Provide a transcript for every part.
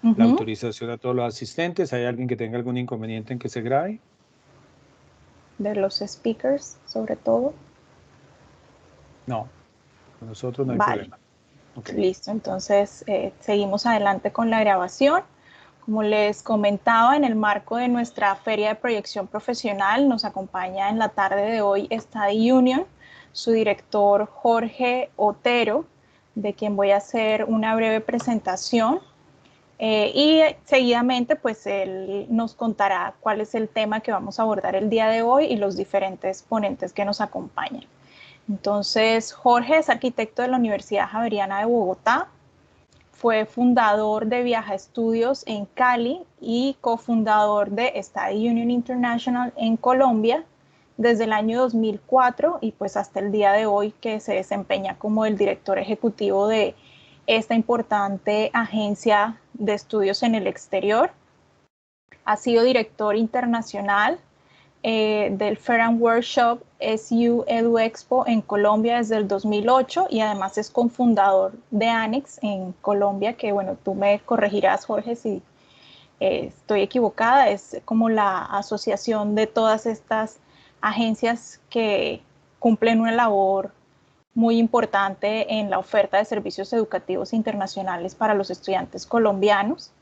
la Ujú. autorización a todos los asistentes. ¿Hay alguien que tenga algún inconveniente en que se grabe? De los speakers, sobre todo. No, con nosotros no hay Vale, problema. Ok. listo. Entonces, seguimos adelante con la grabación. Como les comentaba, en el marco de nuestra feria de proyección profesional, nos acompaña en la tarde de hoy Study Union, su director Jorge Otero, de quien voy a hacer una breve presentación. Y seguidamente, pues él nos contará cuál es el tema que vamos a abordar el día de hoy y los diferentes ponentes que nos acompañan. Entonces, Jorge es arquitecto de la Universidad Javeriana de Bogotá, fue fundador de Viaja Estudios en Cali y cofundador de Study Union International en Colombia desde el año 2004 y pues hasta el día de hoy, que se desempeña como el director ejecutivo de esta importante agencia de estudios en el exterior. Ha sido director internacional del Fair and Workshop SU Edu Expo en Colombia desde el 2008 y además es cofundador de Annex en Colombia, que bueno, tú me corregirás, Jorge, si estoy equivocada, es como la asociación de todas estas agencias que cumplen una labor muy importante en la oferta de servicios educativos internacionales para los estudiantes colombianos.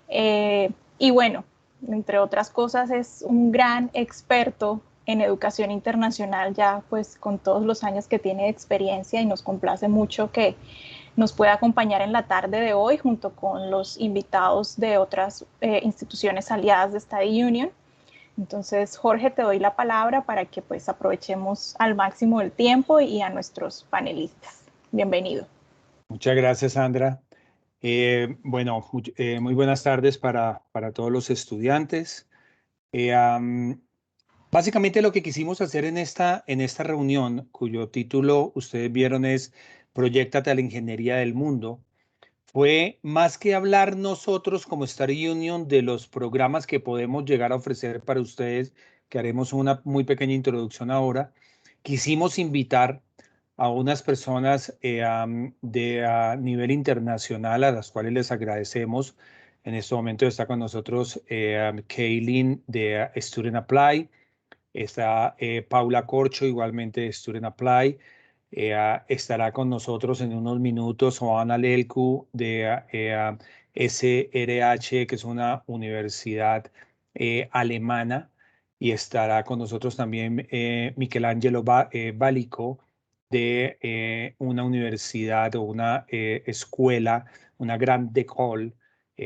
Y bueno, entre otras cosas, es un gran experto en educación internacional, ya pues con todos los años que tiene de experiencia, y nos complace mucho que nos pueda acompañar en la tarde de hoy junto con los invitados de otras instituciones aliadas de Study Union. Entonces, Jorge, te doy la palabra para que pues aprovechemos al máximo el tiempo y a nuestros panelistas. Bienvenido. Muchas gracias, Sandra. Bueno, muy buenas tardes para todos los estudiantes. Básicamente lo que quisimos hacer en esta reunión, cuyo título ustedes vieron es Proyéctate a la Ingeniería del Mundo, fue más que hablar nosotros como Study Union de los programas que podemos llegar a ofrecer para ustedes, que haremos una muy pequeña introducción ahora. Quisimos invitar a unas personas de nivel internacional, a las cuales les agradecemos. En este momento está con nosotros Kaylin de Student Apply, está Paula Corcho, igualmente de Student Apply. Estará con nosotros en unos minutos Joana Lelku de SRH, que es una universidad alemana, y estará con nosotros también Michelangelo Balico de una universidad o una escuela, una grande école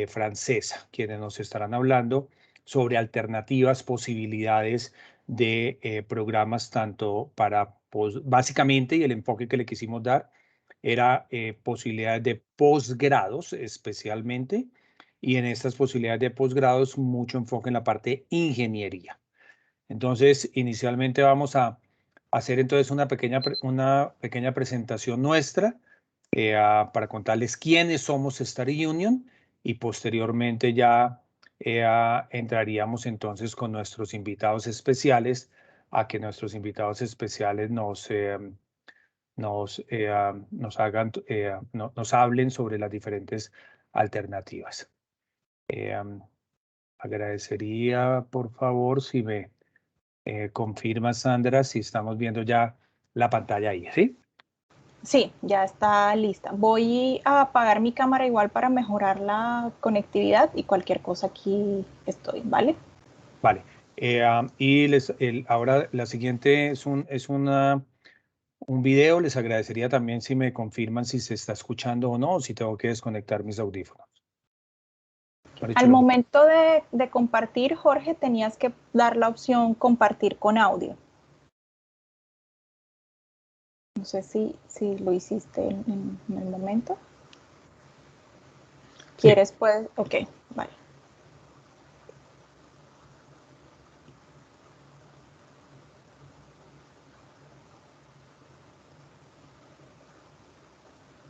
francesa, quienes nos estarán hablando sobre alternativas, posibilidades de programas tanto para, básicamente, y el enfoque que le quisimos dar era posibilidades de posgrados especialmente, y en estas posibilidades de posgrados mucho enfoque en la parte ingeniería. Entonces, inicialmente vamos a hacer entonces una pequeña presentación nuestra para contarles quiénes somos Study Union, y posteriormente ya entraríamos entonces con nuestros invitados especiales, a que nuestros invitados especiales nos hablen sobre las diferentes alternativas. Agradecería, por favor, si me confirma, Sandra, si estamos viendo ya la pantalla ahí, ¿sí? Sí, ya está lista. Voy a apagar mi cámara igual para mejorar la conectividad y cualquier cosa aquí estoy, ¿vale? Vale. Y ahora la siguiente un video. Les agradecería también si me confirman si se está escuchando o no, o si tengo que desconectar mis audífonos. Al momento de compartir, Jorge, tenías que dar la opción compartir con audio. No sé si lo hiciste en el momento. Sí. ¿Quieres? Pues, ok, vale.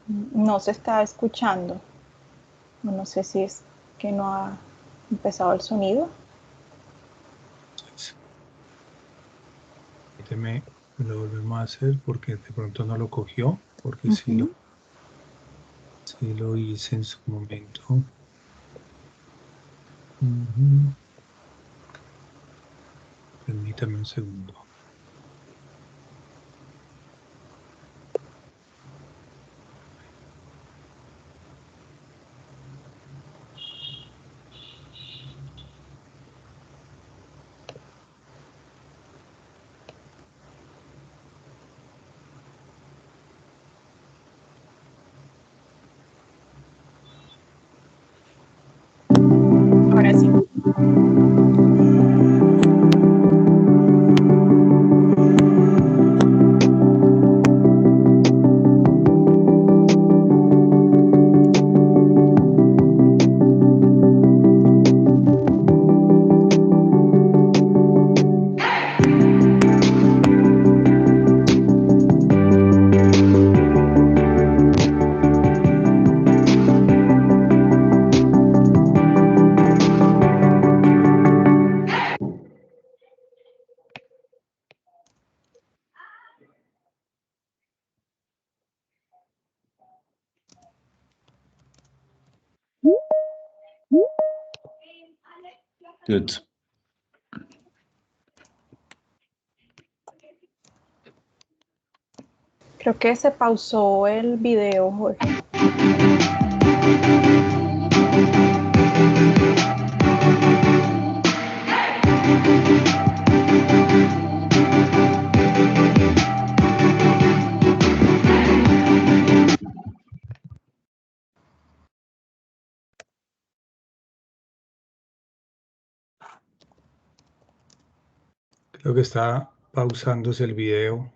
No se está escuchando. No sé si es que no ha empezado el sonido. Permíteme, lo volvemos a hacer porque de pronto no lo cogió, porque sí lo hice en su momento. Permítame un segundo. Ahora sí. Good. Creo que se pausó el video, Jorge. Creo que está pausándose el video.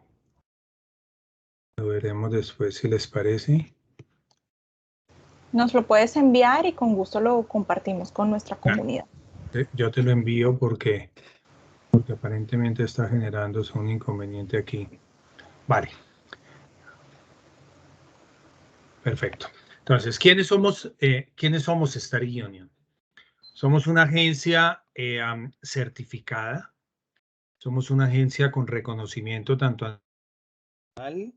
Lo veremos después si les parece. Nos lo puedes enviar y con gusto lo compartimos con nuestra comunidad. Yo te lo envío porque aparentemente está generándose un inconveniente aquí. Vale. Perfecto. Entonces, ¿quiénes somos Study Union? Somos una agencia certificada. Somos una agencia con reconocimiento tanto nacional,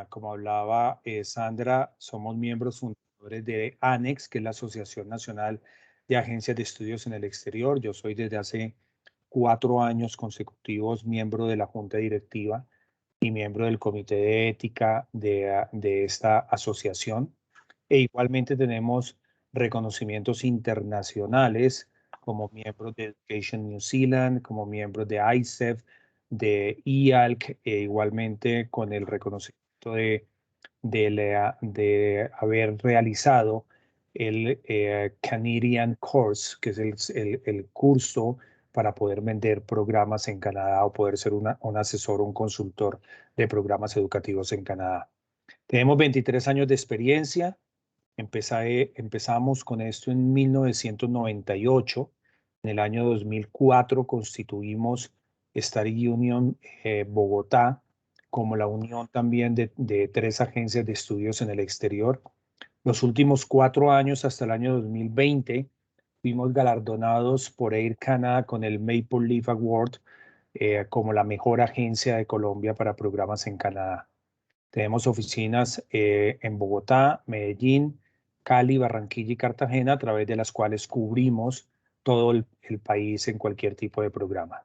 como hablaba Sandra, somos miembros fundadores de ANEX, que es la Asociación Nacional de Agencias de Estudios en el Exterior. Yo soy desde hace 4 años consecutivos miembro de la Junta Directiva y miembro del Comité de Ética de esta asociación. E igualmente tenemos reconocimientos internacionales como miembros de Education New Zealand, como miembros de ICEF, de IALC, e igualmente con el reconocimiento de haber realizado el Canadian Course, que es el curso para poder vender programas en Canadá o poder ser un asesor o un consultor de programas educativos en Canadá. Tenemos 23 años de experiencia. Empezamos con esto en 1998. En el año 2004 constituimos Study Union Bogotá como la unión también de 3 agencias de estudios en el exterior. Los últimos 4 años, hasta el año 2020, fuimos galardonados por Air Canada con el Maple Leaf Award como la mejor agencia de Colombia para programas en Canadá. Tenemos oficinas en Bogotá, Medellín, Cali, Barranquilla y Cartagena, a través de las cuales cubrimos todo el país en cualquier tipo de programa.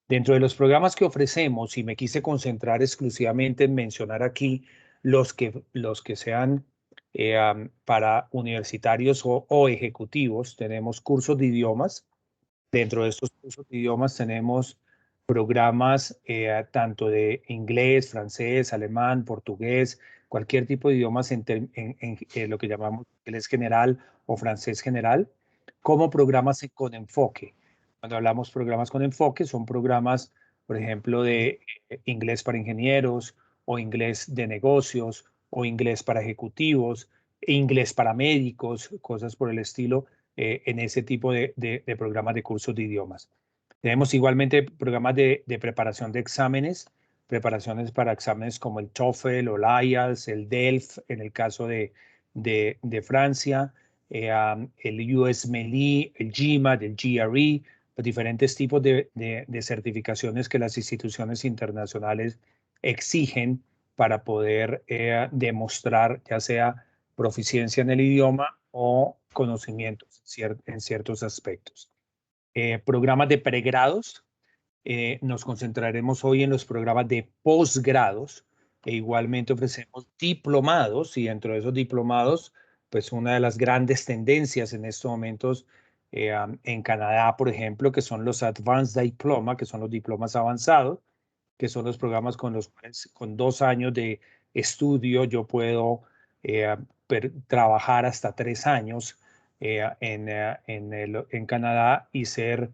Dentro de los programas que ofrecemos, y me quise concentrar exclusivamente en mencionar aquí los que sean para universitarios o ejecutivos, tenemos cursos de idiomas. Dentro de estos cursos de idiomas tenemos programas tanto de inglés, francés, alemán, portugués, cualquier tipo de idiomas en lo que llamamos inglés general o francés general, como programas con enfoque. Cuando hablamos programas con enfoque, son programas, por ejemplo, de inglés para ingenieros o inglés de negocios o inglés para ejecutivos, e inglés para médicos, cosas por el estilo, en ese tipo de programas de cursos de idiomas. Tenemos igualmente programas de preparación de exámenes, preparaciones para exámenes como el TOEFL o el IELTS, el DELF en el caso de Francia, el USMLE, el GMAT, el GRE, los diferentes tipos de certificaciones que las instituciones internacionales exigen para poder demostrar ya sea proficiencia en el idioma o conocimientos en ciertos aspectos. Programas de pregrados. Nos concentraremos hoy en los programas de posgrados e igualmente ofrecemos diplomados, y dentro de esos diplomados, pues una de las grandes tendencias en estos momentos en Canadá, por ejemplo, que son los Advanced Diploma, que son los diplomas avanzados, que son los programas con los cuales con 2 años de estudio yo puedo trabajar hasta 3 años en Canadá y ser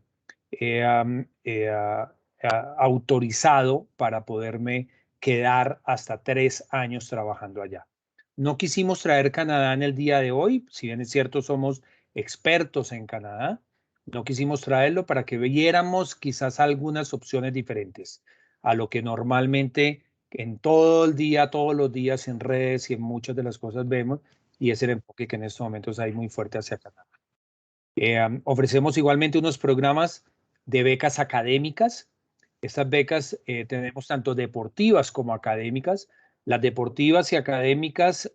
autorizado para poderme quedar hasta 3 años trabajando allá. No quisimos traer Canadá en el día de hoy, si bien es cierto somos expertos en Canadá, no quisimos traerlo para que viéramos quizás algunas opciones diferentes a lo que normalmente en todo el día, todos los días en redes y en muchas de las cosas vemos, y es el enfoque que en estos momentos hay muy fuerte hacia Canadá. Ofrecemos igualmente unos programas de becas académicas. Estas becas tenemos tanto deportivas como académicas. Las deportivas y académicas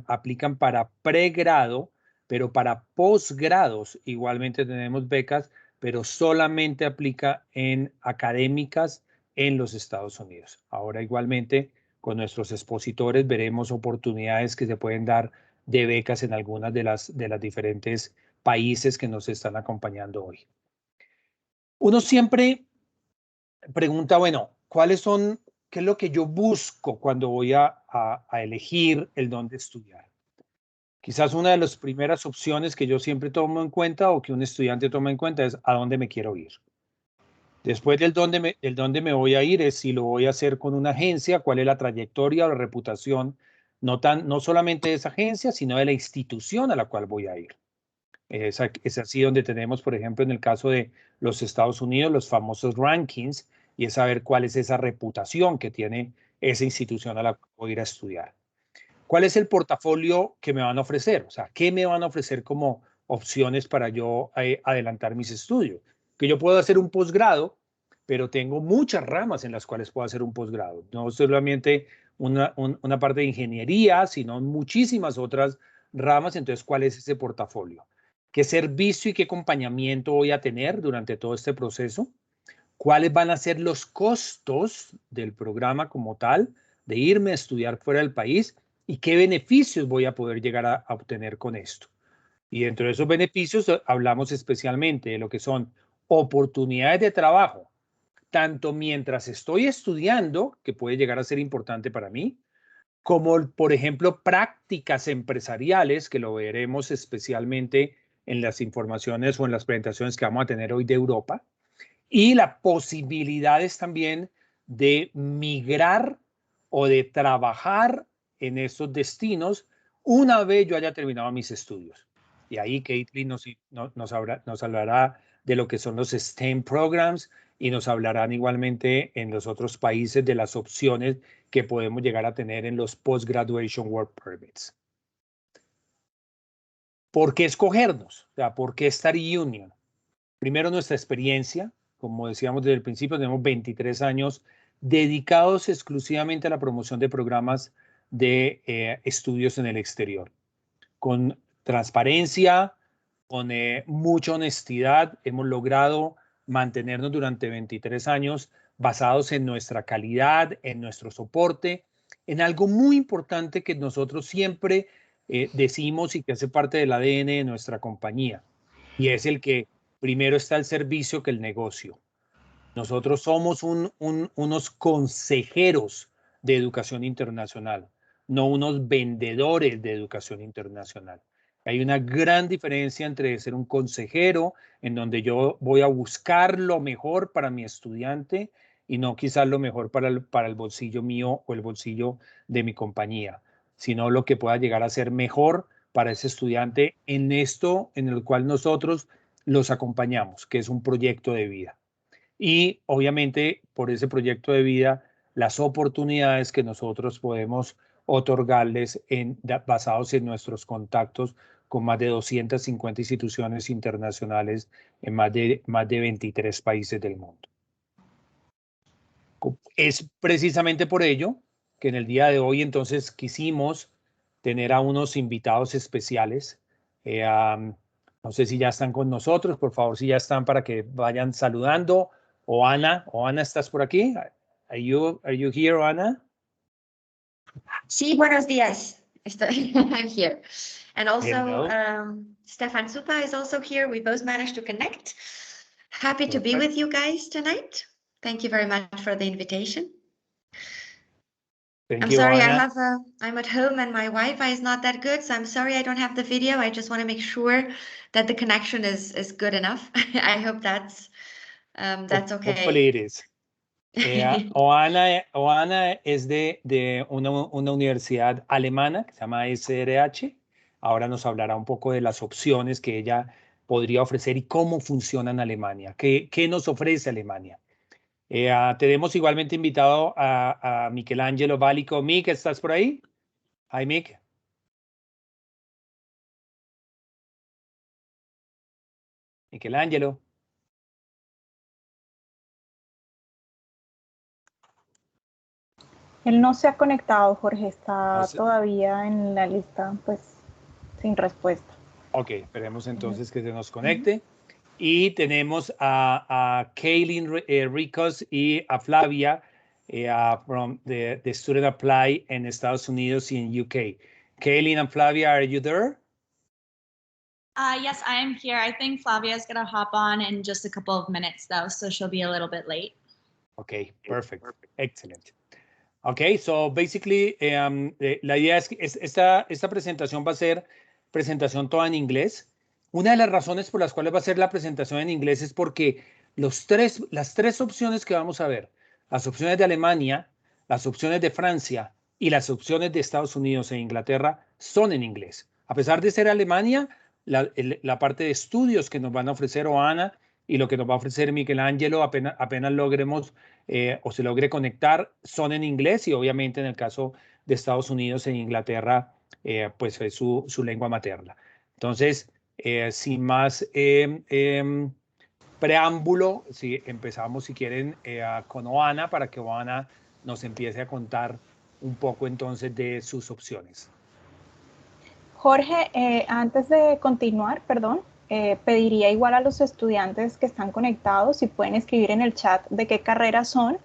aplican para pregrado, pero para posgrados igualmente tenemos becas, pero solamente aplica en académicas en los Estados Unidos. Ahora igualmente con nuestros expositores veremos oportunidades que se pueden dar de becas en algunas de las diferentes países que nos están acompañando hoy. Uno siempre pregunta, bueno, qué es lo que yo busco cuando voy a elegir el dónde estudiar? Quizás una de las primeras opciones que yo siempre tomo en cuenta o que un estudiante toma en cuenta es a dónde me quiero ir. Después del dónde me voy a ir es si lo voy a hacer con una agencia, cuál es la trayectoria o la reputación, no solamente de esa agencia, sino de la institución a la cual voy a ir. Es así donde tenemos, por ejemplo, en el caso de los Estados Unidos, los famosos rankings, y es saber cuál es esa reputación que tiene esa institución a la que voy a ir a estudiar. ¿Cuál es el portafolio que me van a ofrecer? O sea, ¿qué me van a ofrecer como opciones para yo adelantar mis estudios? Que yo puedo hacer un posgrado, pero tengo muchas ramas en las cuales puedo hacer un posgrado. No solamente una parte de ingeniería, sino muchísimas otras ramas. Entonces, ¿cuál es ese portafolio? ¿Qué servicio y qué acompañamiento voy a tener durante todo este proceso? ¿Cuáles van a ser los costos del programa como tal, de irme a estudiar fuera del país? ¿Y qué beneficios voy a poder llegar a obtener con esto? Y dentro de esos beneficios hablamos especialmente de lo que son oportunidades de trabajo, tanto mientras estoy estudiando, que puede llegar a ser importante para mí, como por ejemplo prácticas empresariales, que lo veremos especialmente en las informaciones o en las presentaciones que vamos a tener hoy de Europa, y las posibilidades también de migrar o de trabajar en esos destinos una vez yo haya terminado mis estudios. Y ahí Caitlin nos hablará de lo que son los STEM programs y nos hablarán igualmente en los otros países de las opciones que podemos llegar a tener en los Post-Graduation Work Permits. ¿Por qué escogernos? O sea, ¿por qué estar Union? Primero, nuestra experiencia. Como decíamos desde el principio, tenemos 23 años dedicados exclusivamente a la promoción de programas de estudios en el exterior. Con transparencia, con mucha honestidad, hemos logrado mantenernos durante 23 años basados en nuestra calidad, en nuestro soporte, en algo muy importante que nosotros siempre decimos y que hace parte del ADN de nuestra compañía, y es el que primero está el servicio que el negocio. Nosotros somos unos consejeros de educación internacional, no unos vendedores de educación internacional. Hay una gran diferencia entre ser un consejero, en donde yo voy a buscar lo mejor para mi estudiante y no quizás lo mejor para el bolsillo mío o el bolsillo de mi compañía, sino lo que pueda llegar a ser mejor para ese estudiante en esto en el cual nosotros los acompañamos, que es un proyecto de vida. Y obviamente por ese proyecto de vida, las oportunidades que nosotros podemos otorgarles basados en nuestros contactos con más de 250 instituciones internacionales en más de 23 países del mundo. Es precisamente por ello que en el día de hoy entonces quisimos tener a unos invitados especiales No sé si ya están con nosotros, por favor, si ya están para que vayan saludando. Ana, ¿estás por aquí? Are you here, Ana? Sí, buenos días. I'm here. And also, Stefan Supa is also here. We both managed to connect. Happy to be with you guys tonight. Thank you very much for the invitation. Thank I'm you, sorry, Ana. I'm at home and my Wi-Fi is not that good, so I'm sorry I don't have the video. I just want to make sure that the connection is good enough. I hope that's okay. Hopefully it is. Ana es de una universidad alemana que se llama SRH. Ahora nos hablará un poco de las opciones que ella podría ofrecer y cómo funciona en Alemania. ¿Qué nos ofrece Alemania? Tenemos igualmente invitado a Michelangelo Válico. Mick, ¿estás por ahí? Hi, Mick. Michelangelo. Él no se ha conectado, Jorge, está todavía en la lista, pues, sin respuesta. Ok, esperemos entonces que se nos conecte. Y tenemos a Kaylin Ricos y a Flavia from the Student Apply en Estados Unidos y en UK. Kaylin and Flavia, are you there? Yes, I am here. I think Flavia is going to hop on in just a couple of minutes, though, so she'll be a little bit late. Okay, perfect. Excellent. Okay, so basically, la idea es que esta presentación va a ser presentación toda en inglés. Una de las razones por las cuales va a ser la presentación en inglés es porque las tres opciones que vamos a ver, las opciones de Alemania, las opciones de Francia y las opciones de Estados Unidos e Inglaterra son en inglés. A pesar de ser Alemania, la parte de estudios que nos van a ofrecer Ana y lo que nos va a ofrecer Michelangelo apenas logremos o se logre conectar son en inglés y obviamente en el caso de Estados Unidos e Inglaterra pues es su lengua materna. Entonces, sin más preámbulo, si empezamos si quieren con Ana para que Ana nos empiece a contar un poco entonces de sus opciones. Jorge, antes de continuar, perdón, pediría igual a los estudiantes que están conectados si pueden escribir en el chat de qué carreras son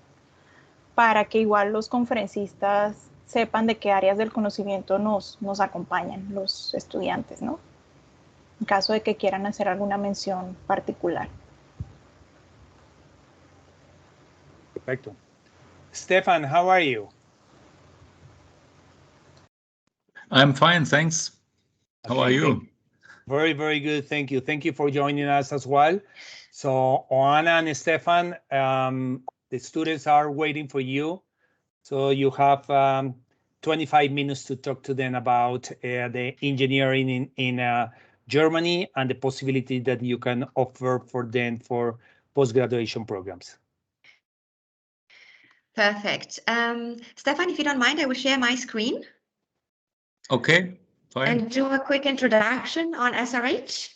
para que igual los conferencistas sepan de qué áreas del conocimiento nos acompañan los estudiantes, ¿no? En caso de que quieran hacer alguna mención particular. Perfecto. Stefan, how are you? I'm fine, thanks. How are you? Very, very good. Thank you. Thank you for joining us as well. So Ana and Stefan, the students are waiting for you. So you have 25 minutes to talk to them about the engineering in Germany and the possibility that you can offer for them for post-graduation programs. Perfect. Stefan, if you don't mind, I will share my screen. Okay, fine. And do a quick introduction on SRH.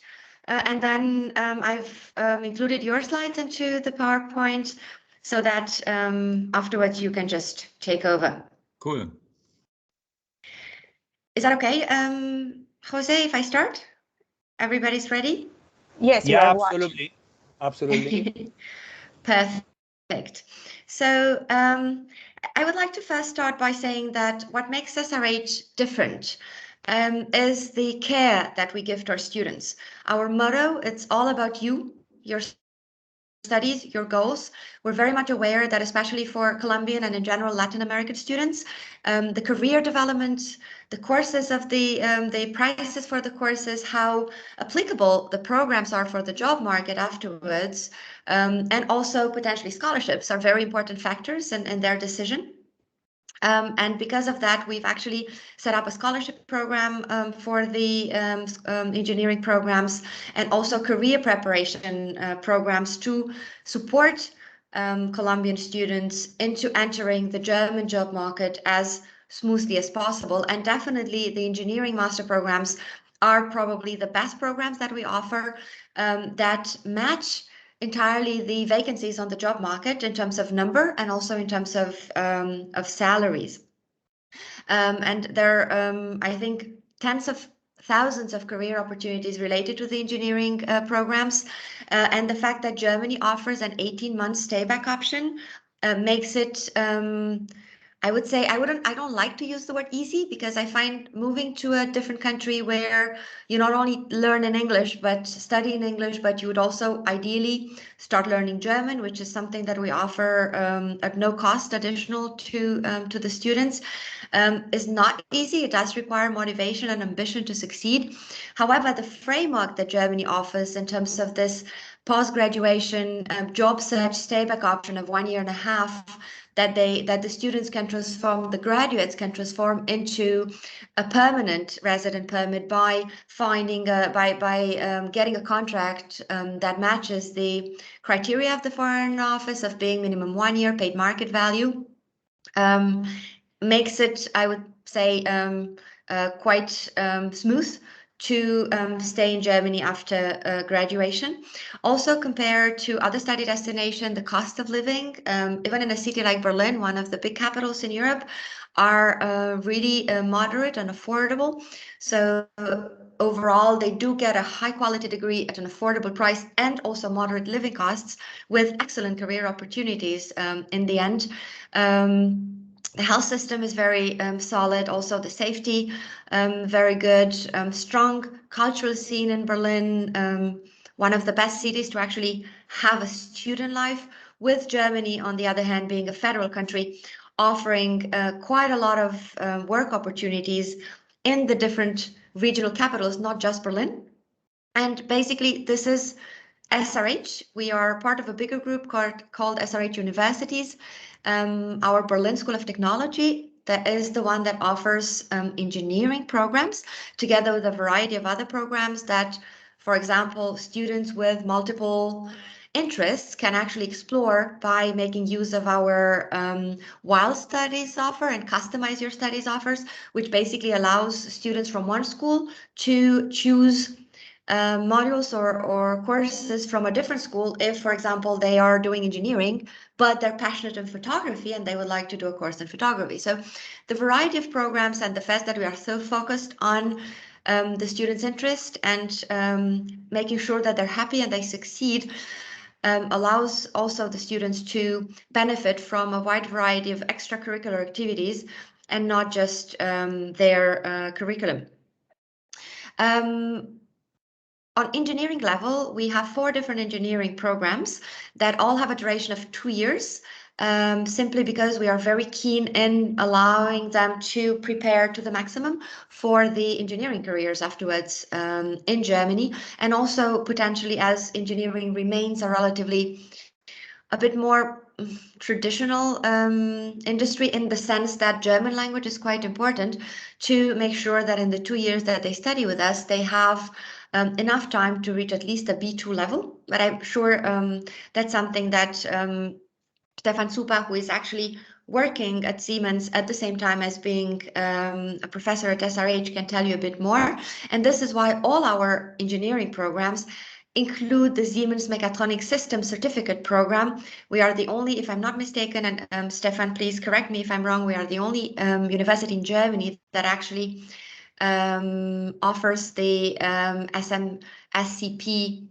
And then I've included your slides into the PowerPoint so that afterwards you can just take over. Cool. Is that okay? Jose, if I start? Everybody's ready? Yes, yeah, absolutely. Absolutely. Perfect. So I would like to first start by saying that what makes SRH different is the care that we give to our students. Our motto, it's all about you, your studies, your goals. We're very much aware that especially for Colombian and in general Latin American students, the career development, the courses of the prices for the courses, how applicable the programs are for the job market afterwards, and also potentially scholarships are very important factors in their decision. And because of that, we've actually set up a scholarship program for the engineering programs and also career preparation programs to support Colombian students into entering the German job market as smoothly as possible. And definitely the engineering master programs are probably the best programs that we offer that match entirely the vacancies on the job market in terms of number and also in terms of salaries. And there are, I think, tens of thousands of career opportunities related to the engineering programs. And the fact that Germany offers an 18-month stay-back option makes it, I would say, I don't like to use the word easy, because I find moving to a different country where you not only learn in English, but study in English, but you would also ideally start learning German, which is something that we offer at no cost additional to the students, is not easy. It does require motivation and ambition to succeed. However, the framework that Germany offers in terms of this post-graduation job search stay-back option of 1.5 years, that the students can transform, the graduates can transform into a permanent resident permit by finding getting a contract that matches the criteria of the Foreign Office of being minimum 1 year paid market value, makes it, I would say, quite smooth to stay in Germany after graduation. Also, compared to other study destinations, the cost of living, even in a city like Berlin, one of the big capitals in Europe, are really moderate and affordable. So overall, they do get a high quality degree at an affordable price, and also moderate living costs with excellent career opportunities in the end. The health system is very solid. Also, the safety, very good. Strong cultural scene in Berlin. One of the best cities to actually have a student life, with Germany, on the other hand, being a federal country, offering quite a lot of work opportunities in the different regional capitals, not just Berlin. And basically, this is SRH. We are part of a bigger group called SRH Universities. Our Berlin School of Technology, that is the one that offers engineering programs, together with a variety of other programs that, for example, students with multiple interests can actually explore by making use of our Wild Studies offer and Customize Your Studies offers, which basically allows students from one school to choose modules or courses from a different school if, for example, they are doing engineering, but they're passionate in photography and they would like to do a course in photography. So the variety of programs and the fact that we are so focused on the students' interest and making sure that they're happy and they succeed allows also the students to benefit from a wide variety of extracurricular activities and not just their curriculum. On engineering level, we have 4 different engineering programs that all have a duration of 2 years, simply because we are very keen in allowing them to prepare to the maximum for the engineering careers afterwards in Germany, and also potentially, as engineering remains a relatively a bit more traditional industry, in the sense that German language is quite important, to make sure that in the 2 years that they study with us, they have enough time to reach at least a B2 level. But I'm sure that's something that Stefan Super, who is actually working at Siemens at the same time as being a professor at SRH, can tell you a bit more. And this is why all our engineering programs include the Siemens Mechatronic System Certificate Program. We are the only, if I'm not mistaken, and Stefan, please correct me if I'm wrong, we are the only university in Germany that actually offers the SCP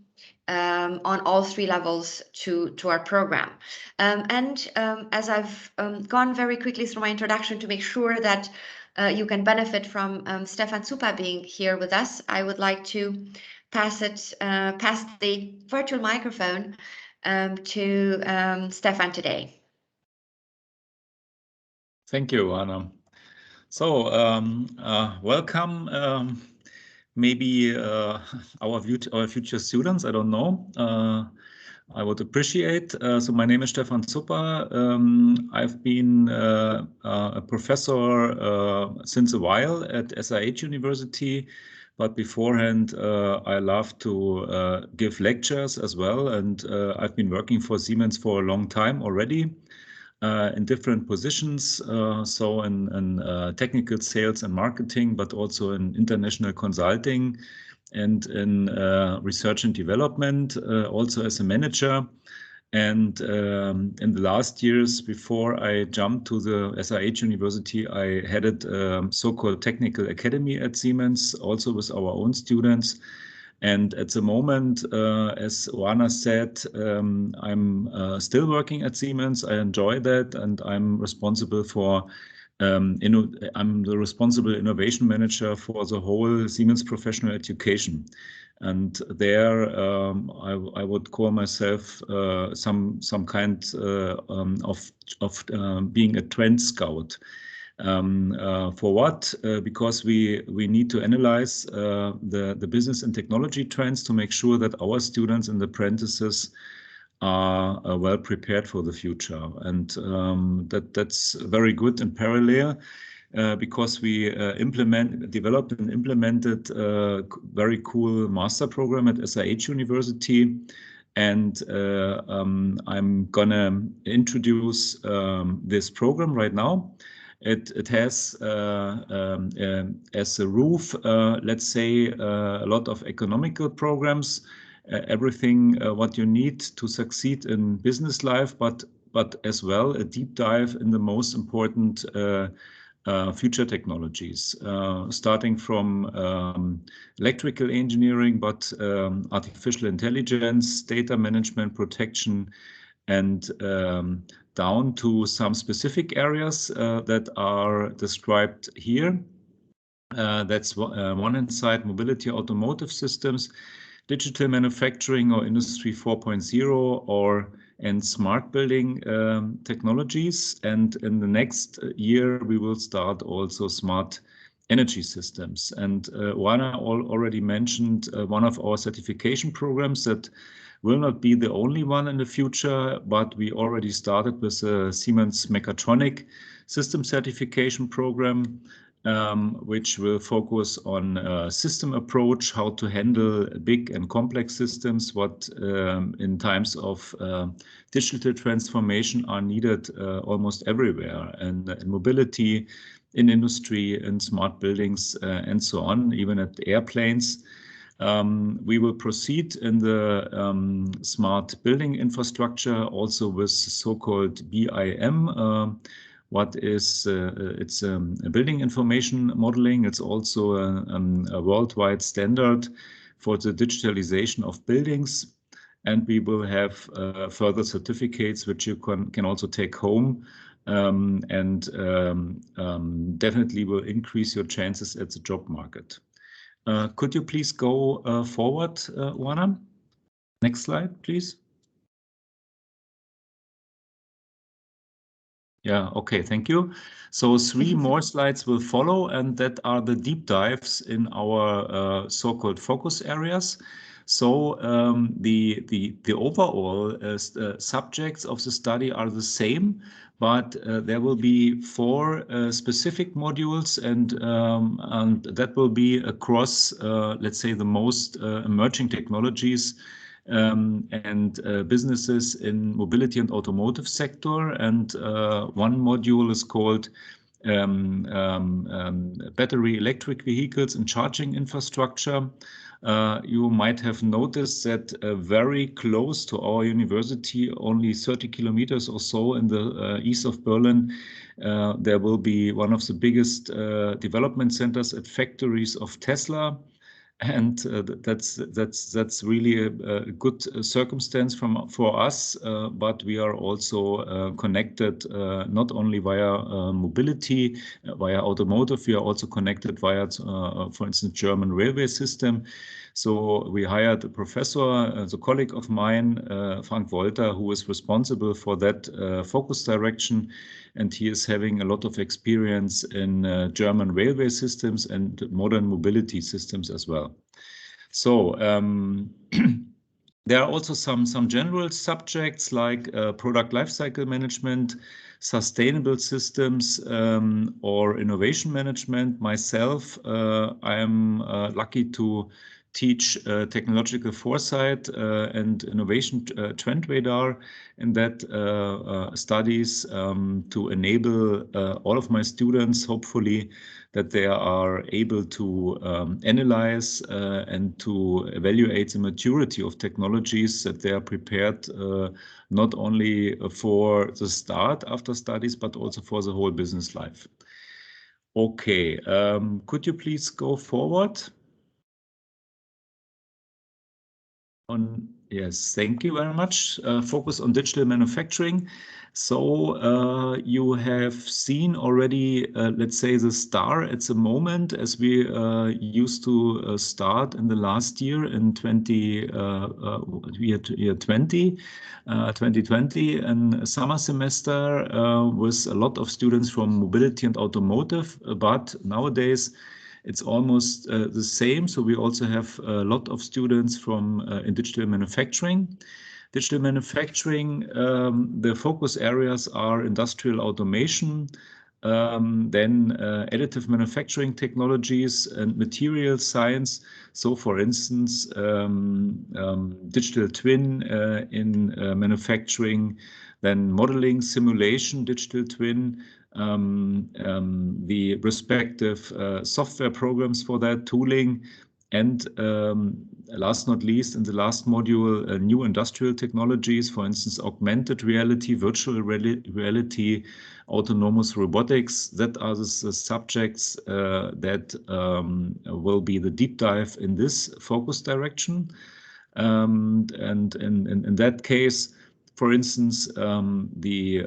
on all 3 levels to our program. As I've gone very quickly through my introduction to make sure that you can benefit from Stefan Super being here with us, I would like to pass the virtual microphone to Stefan today. Thank you, Anna. So welcome. Maybe our future students, I don't know. I would appreciate. So my name is Stefan Super. I've been a professor since a while at SRH University, but beforehand I love to give lectures as well, and I've been working for Siemens for a long time already. In different positions, so in technical sales and marketing, but also in international consulting and in research and development, also as a manager. And in the last years before I jumped to the SRH University, I headed so-called technical academy at Siemens, also with our own students. And at the moment, as Juana said, I'm still working at Siemens. I enjoy that, and I'm responsible for I'm the responsible innovation manager for the whole Siemens professional education. And there, I would call myself some kind of being a trend scout. For what? Because we need to analyze the business and technology trends to make sure that our students and apprentices are well prepared for the future. And that's very good in parallel. Because we developed and implemented a very cool master program at SRH University. And I'm gonna introduce this program right now. It has as a roof, let's say, a lot of economical programs, everything what you need to succeed in business life, but as well a deep dive in the most important future technologies, starting from electrical engineering, but artificial intelligence, data management, protection, and down to some specific areas that are described here. That's one inside mobility, automotive systems, digital manufacturing or industry 4.0 and smart building technologies. And in the next year, we will start also smart energy systems. And Juana already mentioned one of our certification programs that will not be the only one in the future, but we already started with a Siemens Mechatronic system certification program, which will focus on system approach, how to handle big and complex systems, what in times of digital transformation are needed almost everywhere, and in mobility, in industry, in smart buildings, and so on, even at airplanes. We will proceed in the smart building infrastructure also with so-called BIM. What is it's a building information modeling. It's also a worldwide standard for the digitalization of buildings, and we will have further certificates which you can also take home, and definitely will increase your chances at the job market. Could you please go forward, Juana? Next slide, please. Yeah, okay, thank you. So 3 more slides will follow, and that are the deep dives in our so-called focus areas. So the overall subjects of the study are the same, but there will be 4 specific modules, and that will be across, let's say, the most emerging technologies and businesses in mobility and automotive sector. And one module is called battery electric vehicles and charging infrastructure. You might have noticed that very close to our university, only 30 kilometers or so in the east of Berlin, there will be one of the biggest development centers at factories of Tesla. And that's really a good circumstance for us, but we are also connected not only via mobility, via automotive. We are also connected via, for instance, German railway system. So we hired a professor, a colleague of mine, Frank Wolter, who is responsible for that focus direction. And he is having a lot of experience in German railway systems and modern mobility systems as well. So there are also some general subjects like product lifecycle management, sustainable systems, or innovation management. Myself, I am lucky to teach technological foresight and innovation trend radar, and that studies to enable all of my students, hopefully, that they are able to analyze and to evaluate the maturity of technologies, that they are prepared not only for the start after studies, but also for the whole business life. Okay, could you please go forward? Yes, thank you very much. Focus on digital manufacturing. So you have seen already, let's say, the star at the moment, as we used to start in the last year in 2020, and summer semester with a lot of students from mobility and automotive, but nowadays it's almost the same. So we also have a lot of students from in digital manufacturing. Digital manufacturing, the focus areas are industrial automation, then additive manufacturing technologies and material science. So for instance, digital twin in manufacturing, then modeling, simulation, digital twin, the respective software programs for that, tooling, and last not least, in the last module, new industrial technologies, for instance, augmented reality, virtual reality, autonomous robotics. That are the subjects that will be the deep dive in this focus direction. And in that case, for instance, the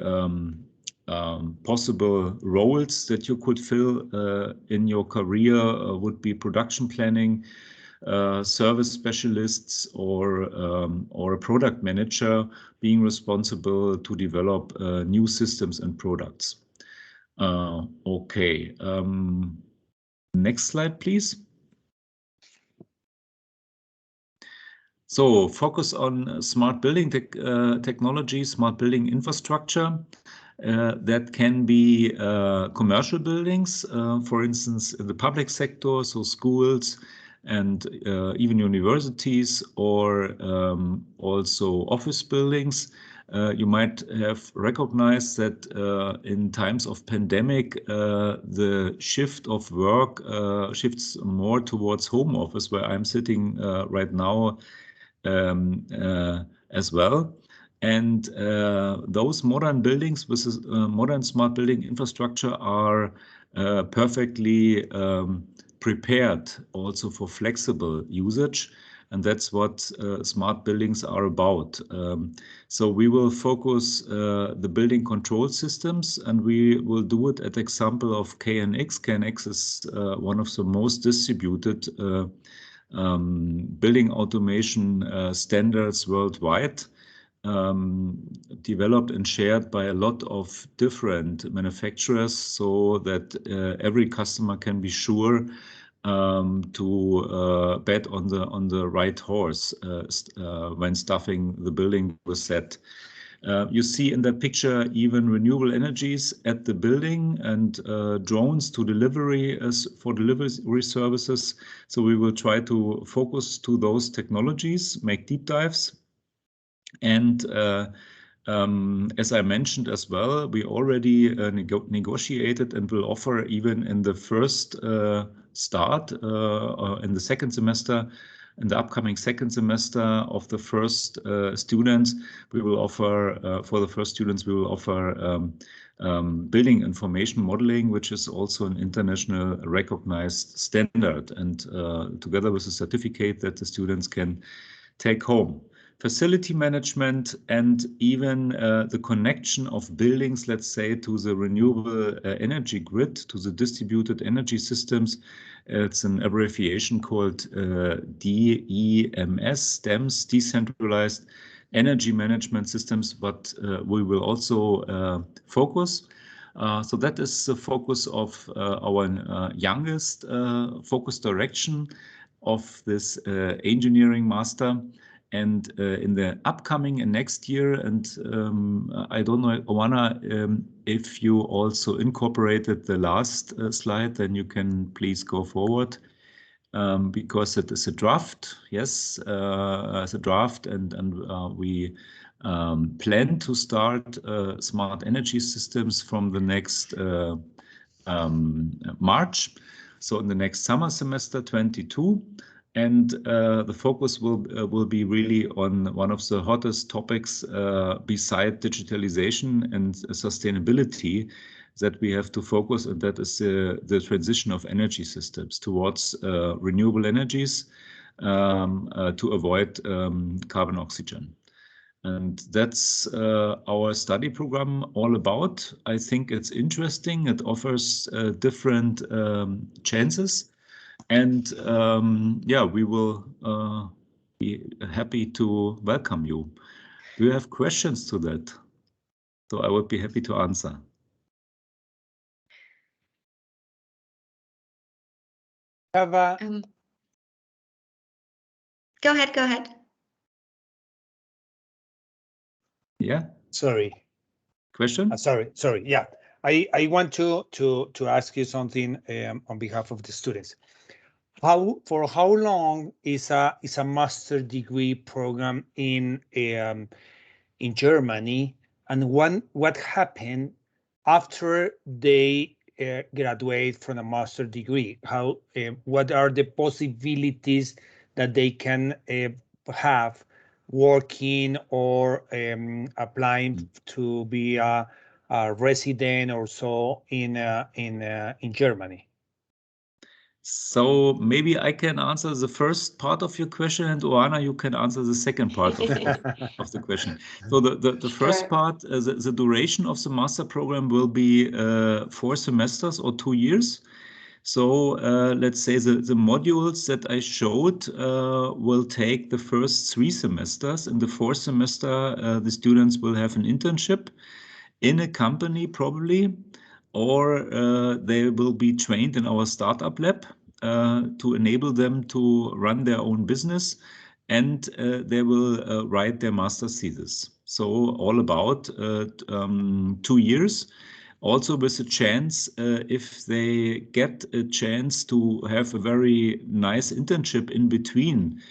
possible roles that you could fill in your career would be production planning, service specialists, or a product manager being responsible to develop new systems and products. Okay, next slide, please. So focus on smart building technology, smart building infrastructure. That can be commercial buildings, for instance, in the public sector, so schools and even universities, or also office buildings. You might have recognized that in times of pandemic, the shift of work shifts more towards home office, where I'm sitting right now as well. And those modern buildings with modern smart building infrastructure are perfectly prepared also for flexible usage. And that's what smart buildings are about. So we will focus the building control systems, and we will do it at example of KNX. KNX is one of the most distributed building automation standards worldwide, developed and shared by a lot of different manufacturers, so that every customer can be sure to bet on the right horse when stuffing the building with that. You see in that picture even renewable energies at the building, and drones to delivery for delivery services. So we will try to focus to those technologies, make deep dives. And as I mentioned as well, we already negotiated and will offer, even in the first start in the second semester, in the upcoming second semester of the first students, we will offer, for the first students, we will offer building information modeling, which is also an international recognized standard, and together with a certificate that the students can take home. Facility management, and even the connection of buildings, let's say, to the renewable energy grid, to the distributed energy systems. It's an abbreviation called DEMS, Decentralized Energy Management Systems, but we will also focus. So that is the focus of our youngest focus direction of this engineering master. And in the upcoming and next year, and I don't know, Oana, if you also incorporated the last slide, then you can please go forward, because it is a draft. Yes, as a draft, and we plan to start smart energy systems from the next March. So in the next summer semester 22. And the focus will be really on one of the hottest topics beside digitalization and sustainability that we have to focus, and that is the transition of energy systems towards renewable energies to avoid carbon oxygen. And that's our study program all about. I think it's interesting. It offers different chances. And yeah, we will be happy to welcome you. Do you have questions to that? So I would be happy to answer. Have a Go ahead. Yeah. sorry. Question? Sorry. Yeah, I want to ask you something on behalf of the students. For how long is a master degree program in Germany, and what happened after they graduate from a master degree? What are the possibilities that they can have working or applying to be a resident or so in Germany? So maybe I can answer the first part of your question, and Oana, you can answer the second part of the question. So the first part, the duration of the master program will be 4 semesters or 2 years. So let's say the modules that I showed will take the first 3 semesters. In the 4th semester, the students will have an internship in a company probably, or they will be trained in our startup lab to enable them to run their own business, and they will write their master's thesis. So all about 2 years. Also with a chance, if they get a chance to have a very nice internship in between,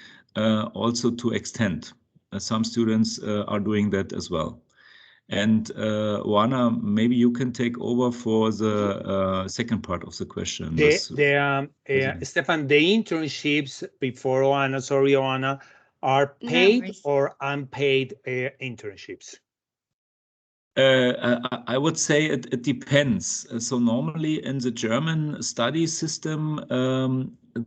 also to extend. Some students are doing that as well. And Oana, maybe you can take over for the second part of the question. Stefan, the internships before Oana, are paid or unpaid internships? I would say it depends. So normally in the German study system,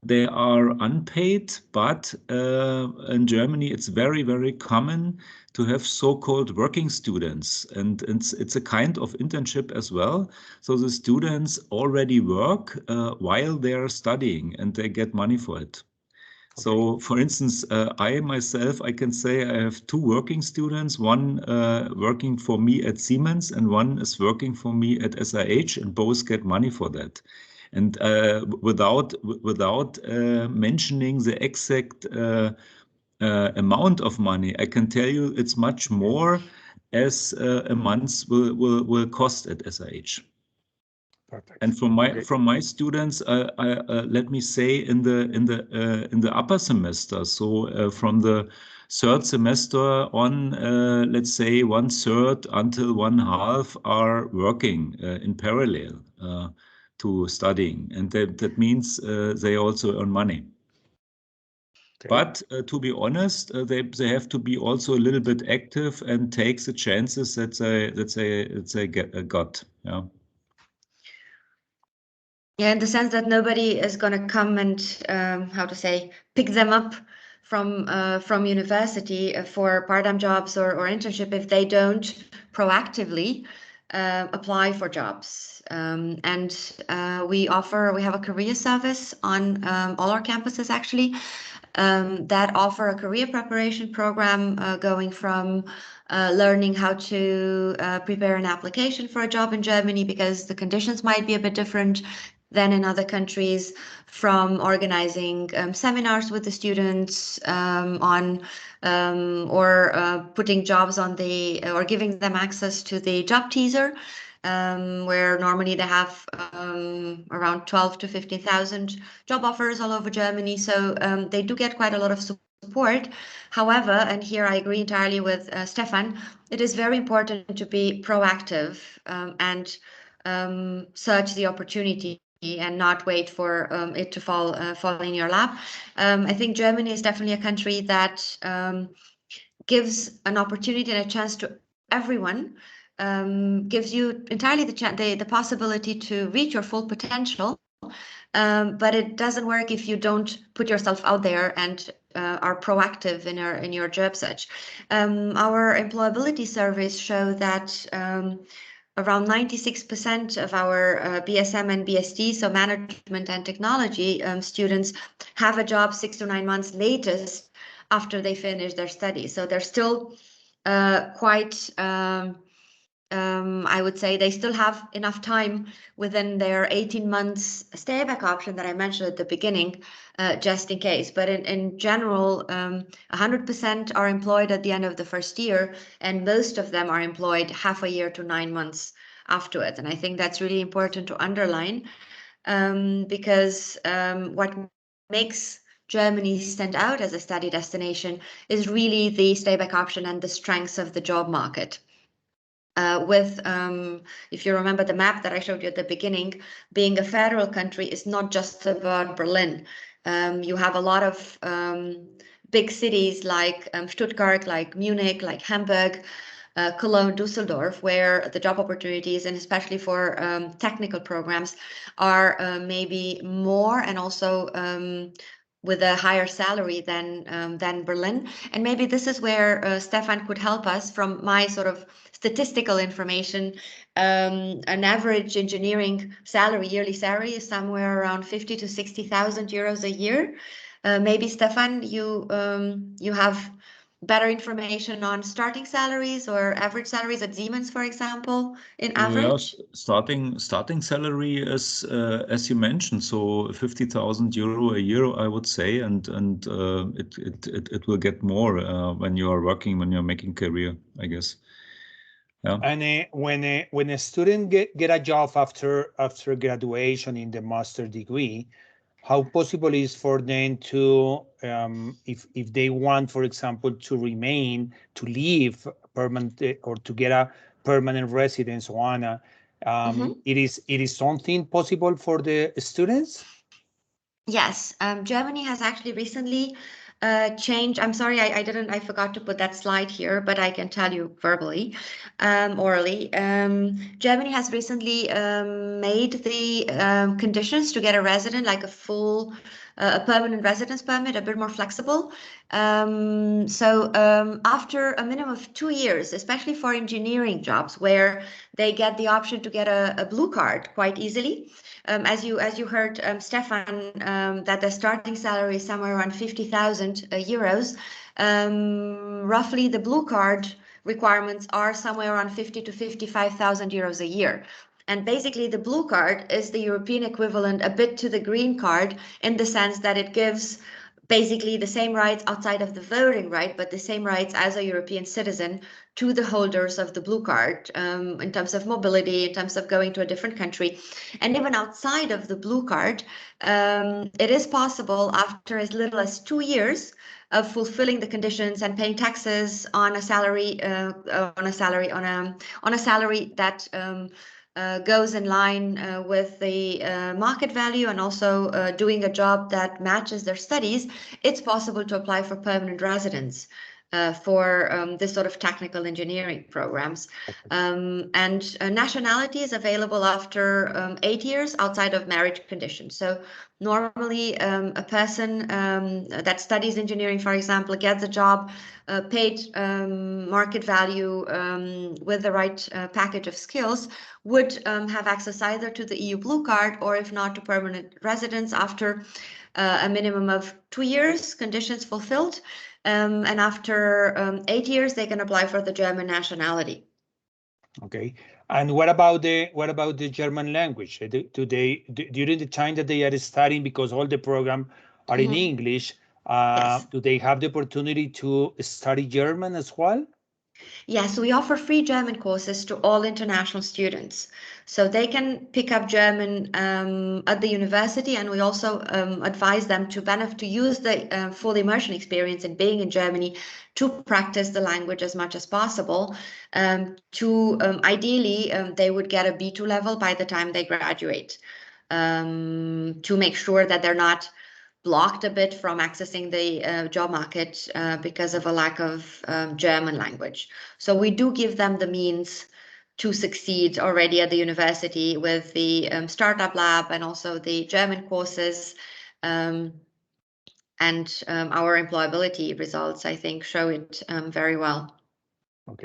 they are unpaid, but in Germany it's very, very common to have so-called working students, and it's a kind of internship as well. So the students already work while they are studying, and they get money for it. So, for instance, I myself, I can say I have 2 working students, one working for me at Siemens and one is working for me at SIH, and both get money for that. And without mentioning the exact amount of money, I can tell you it's much more as a month will cost at SIH. Perfect. And from my students, let me say in the upper semester, so from the 3rd semester on, let's say 1/3 until 1/2 are working in parallel to studying, and that means they also earn money. Okay. But to be honest, they have to be also a little bit active and take the chances that they got. Yeah. Yeah, in the sense that nobody is going to come and pick them up from university for part-time jobs or internship if they don't proactively apply for jobs. And we have a career service on all our campuses actually that offer a career preparation program going from learning how to prepare an application for a job in Germany, because the conditions might be a bit different than in other countries, from organizing seminars with the students or putting jobs on or giving them access to the job teaser, where normally they have around 12 to 15,000 job offers all over Germany. So they do get quite a lot of support. However, and here I agree entirely with Stefan, it is very important to be proactive and search the opportunity and not wait for it to fall in your lap. I think Germany is definitely a country that gives an opportunity and a chance to everyone, gives you entirely the possibility to reach your full potential. But it doesn't work if you don't put yourself out there and are proactive in your job search. Our employability surveys show that around 96% of our BSM and BST, so management and technology students, have a job 6 to 9 months latest after they finish their studies. So they're still quite I would say they still have enough time within their 18 months stay-back option that I mentioned at the beginning, just in case. But in general, 100% are employed at the end of the first year, and most of them are employed half a year to 9 months afterwards. And I think that's really important to underline, because what makes Germany stand out as a study destination is really the stay-back option and the strengths of the job market. If you remember the map that I showed you at the beginning, being a federal country is not just about Berlin. You have a lot of big cities like Stuttgart, like Munich, like Hamburg, Cologne, Düsseldorf, where the job opportunities, and especially for technical programs, are maybe more, and also with a higher salary than Berlin. And maybe this is where Stefan could help us from my sort of statistical information. An average engineering salary, yearly salary, is somewhere around 50 to 60,000 euros a year. Maybe Stefan, you have better information on starting salaries or average salaries at Siemens, for example, in average? Yeah, starting salary is, as you mentioned, so 50,000 euro a year, I would say, and it will get more when you are working, when you're making career, I guess. Yeah. And when a student get a job after graduation in the master degree, how possible is for them to, if they want, for example, to live permanent, or to get a permanent residence, Juana, it is something possible for the students? Yes, Germany has actually recently changed. I'm sorry, I forgot to put that slide here, but I can tell you verbally, orally. Germany has recently made the conditions to get a resident, like a permanent residence permit, a bit more flexible. So after a minimum of 2 years, especially for engineering jobs, where they get the option to get a blue card quite easily. As you heard Stefan, that the starting salary is somewhere around 50,000 euros. Roughly, the blue card requirements are somewhere around 50 to 55,000 euros a year. And basically, the blue card is the European equivalent a bit to the green card, in the sense that it gives basically the same rights outside of the voting right, but the same rights as a European citizen to the holders of the blue card, in terms of mobility, in terms of going to a different country. And even outside of the blue card, it is possible, after as little as 2 years of fulfilling the conditions and paying taxes on a salary that goes in line with the market value, and also doing a job that matches their studies, it's possible to apply for permanent residence for this sort of technical engineering programs. And nationality is available after 8 years outside of marriage conditions. So normally a person that studies engineering, for example, gets a job paid market value with the right package of skills, would have access either to the EU blue card, or if not, to permanent residence after a minimum of 2 years, conditions fulfilled. And after 8 years, they can apply for the German nationality. Okay. And what about the German language? During the time that they are studying, because all the programs are in English, Yes. do they have the opportunity to study German as well? Yes, we offer free German courses to all international students. So they can pick up German at the university, and we also advise them to use the full immersion experience in being in Germany to practice the language as much as possible. Ideally, they would get a B2 level by the time they graduate. to make sure that they're not blocked a bit from accessing the job market because of a lack of German language. So we do give them the means to succeed already at the university with the startup lab and also the German courses. And our employability results, I think, show it very well. Ok.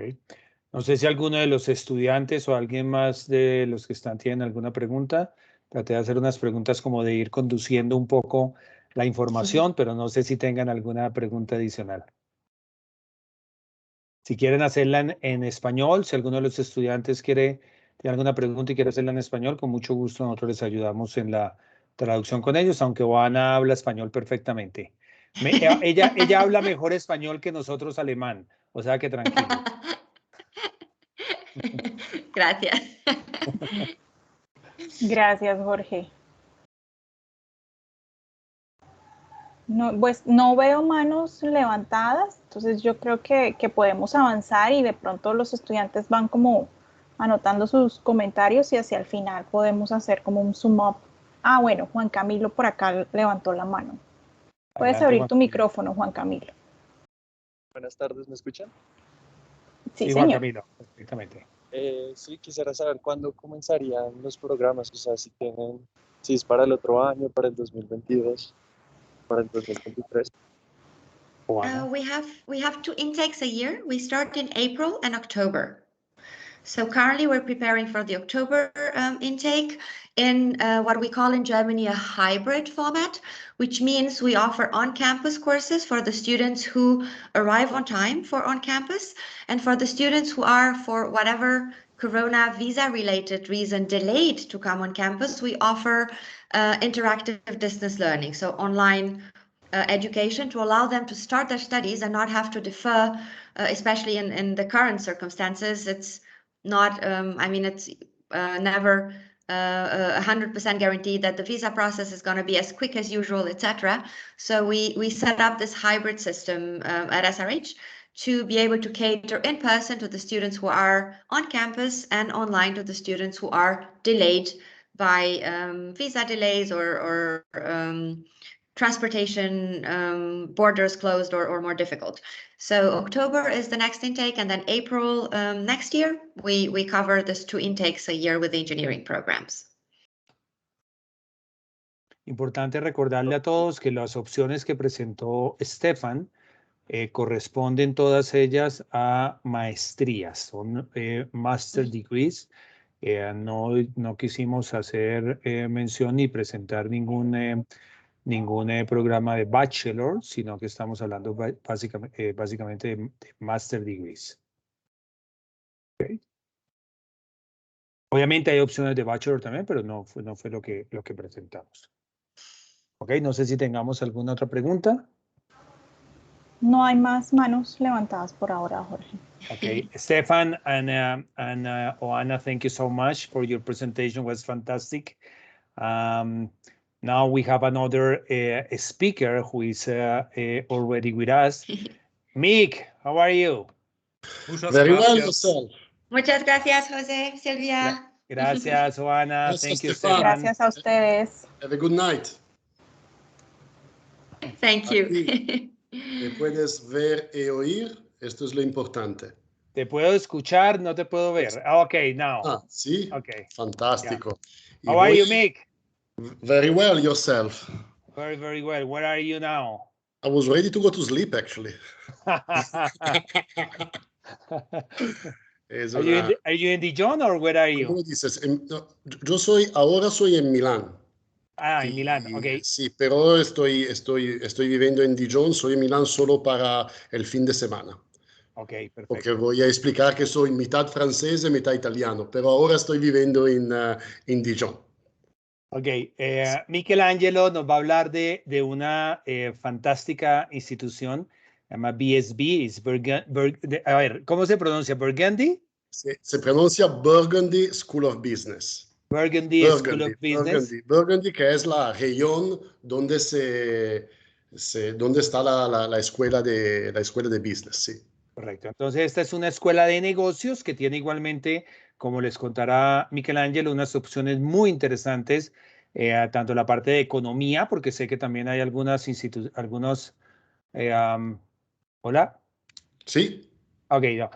No sé si alguno de los estudiantes o alguien más de los que están tienen alguna pregunta. Traté de hacer unas preguntas como de ir conduciendo un poco la información, pero no sé si tengan alguna pregunta adicional. Si quieren hacerla en español, si alguno de los estudiantes tiene alguna pregunta y quiere hacerla en español, con mucho gusto nosotros les ayudamos en la traducción con ellos, aunque Oana habla español perfectamente. Ella habla mejor español que nosotros alemán, o sea que tranquilo. Gracias. Gracias, Jorge. No, pues no veo manos levantadas, entonces yo creo que podemos avanzar y de pronto los estudiantes van como anotando sus comentarios y hacia el final podemos hacer como un sum up. Ah, bueno, Juan Camilo por acá levantó la mano. Puedes Adelante, abrir Juan tu Camilo. micrófono, Juan Camilo. Buenas tardes, ¿me escuchan? Sí, Juan señor. Camilo, perfectamente. Sí, quisiera saber cuándo comenzarían los programas, o sea, si es para el otro año, para el 2022, para el 2023. Oana. We have 2 intakes a year. We start in April and October. So currently we're preparing for the October intake in what we call in Germany a hybrid format, which means we offer on-campus courses for the students who arrive on time for on-campus, and for the students who are, for whatever Corona visa-related reason, delayed to come on campus, we offer interactive distance learning, so online education to allow them to start their studies and not have to defer, especially in the current circumstances. It's not, I mean, it's never 100% guaranteed that the visa process is going to be as quick as usual, etc. So we set up this hybrid system at SRH to be able to cater in person to the students who are on campus and online to the students who are delayed by visa delays or transportation, borders closed or more difficult. So October is the next intake, and then April next year, we cover this 2 intakes a year with the engineering programs. Importante recordarle a todos que las opciones que presentó Stefan corresponden todas ellas a maestrías, son master degrees. No quisimos hacer mención ni presentar ningún programa de bachelor, sino que estamos hablando básicamente de master degrees. Okay. Obviamente hay opciones de bachelor también, pero no fue lo que presentamos. Ok, no sé si tengamos alguna otra pregunta. No hay más manos levantadas por ahora, Jorge. Okay, Stefan and Oana, thank you so much for your presentation. It was fantastic. Now we have another speaker who is already with us. Mick, how are you? Very well, yourself. Muchas gracias, José, Silvia. Gracias, Oana. Gracias, Thank you, Stefan. Stefan. Gracias a ustedes. Have a good night. Thank you. Aquí me puedes ver y oír, esto es lo importante. Te puedo escuchar, no te puedo ver. Okay, now. Ah, sí. Okay. Fantástico. Yeah. How are you, Mick? Very well, yourself. Very, very well. Where are you now? I was ready to go to sleep, actually. Are you in Dijon or where are you? ¿Cómo dices? Ahora soy en Milán. Ah, en Milán, ok. Sí, pero estoy viviendo en Dijon, soy en Milán solo para el fin de semana. Ok, perfecto. Porque voy a explicar que soy mitad francés y mitad italiano, pero ahora estoy viviendo en Dijon. Ok, Michelangelo nos va a hablar de una fantástica institución, se llama BSB, a ver, ¿cómo se pronuncia? ¿Burgundy? Se pronuncia Burgundy School of Business. Burgundy School of Business. Burgundy, que es la región donde donde está la escuela de business, sí. Correcto. Entonces, esta es una escuela de negocios que tiene igualmente, como les contará Michelangelo, unas opciones muy interesantes tanto la parte de economía, porque sé que también hay algunas ¿hola? Sí. Ok, no.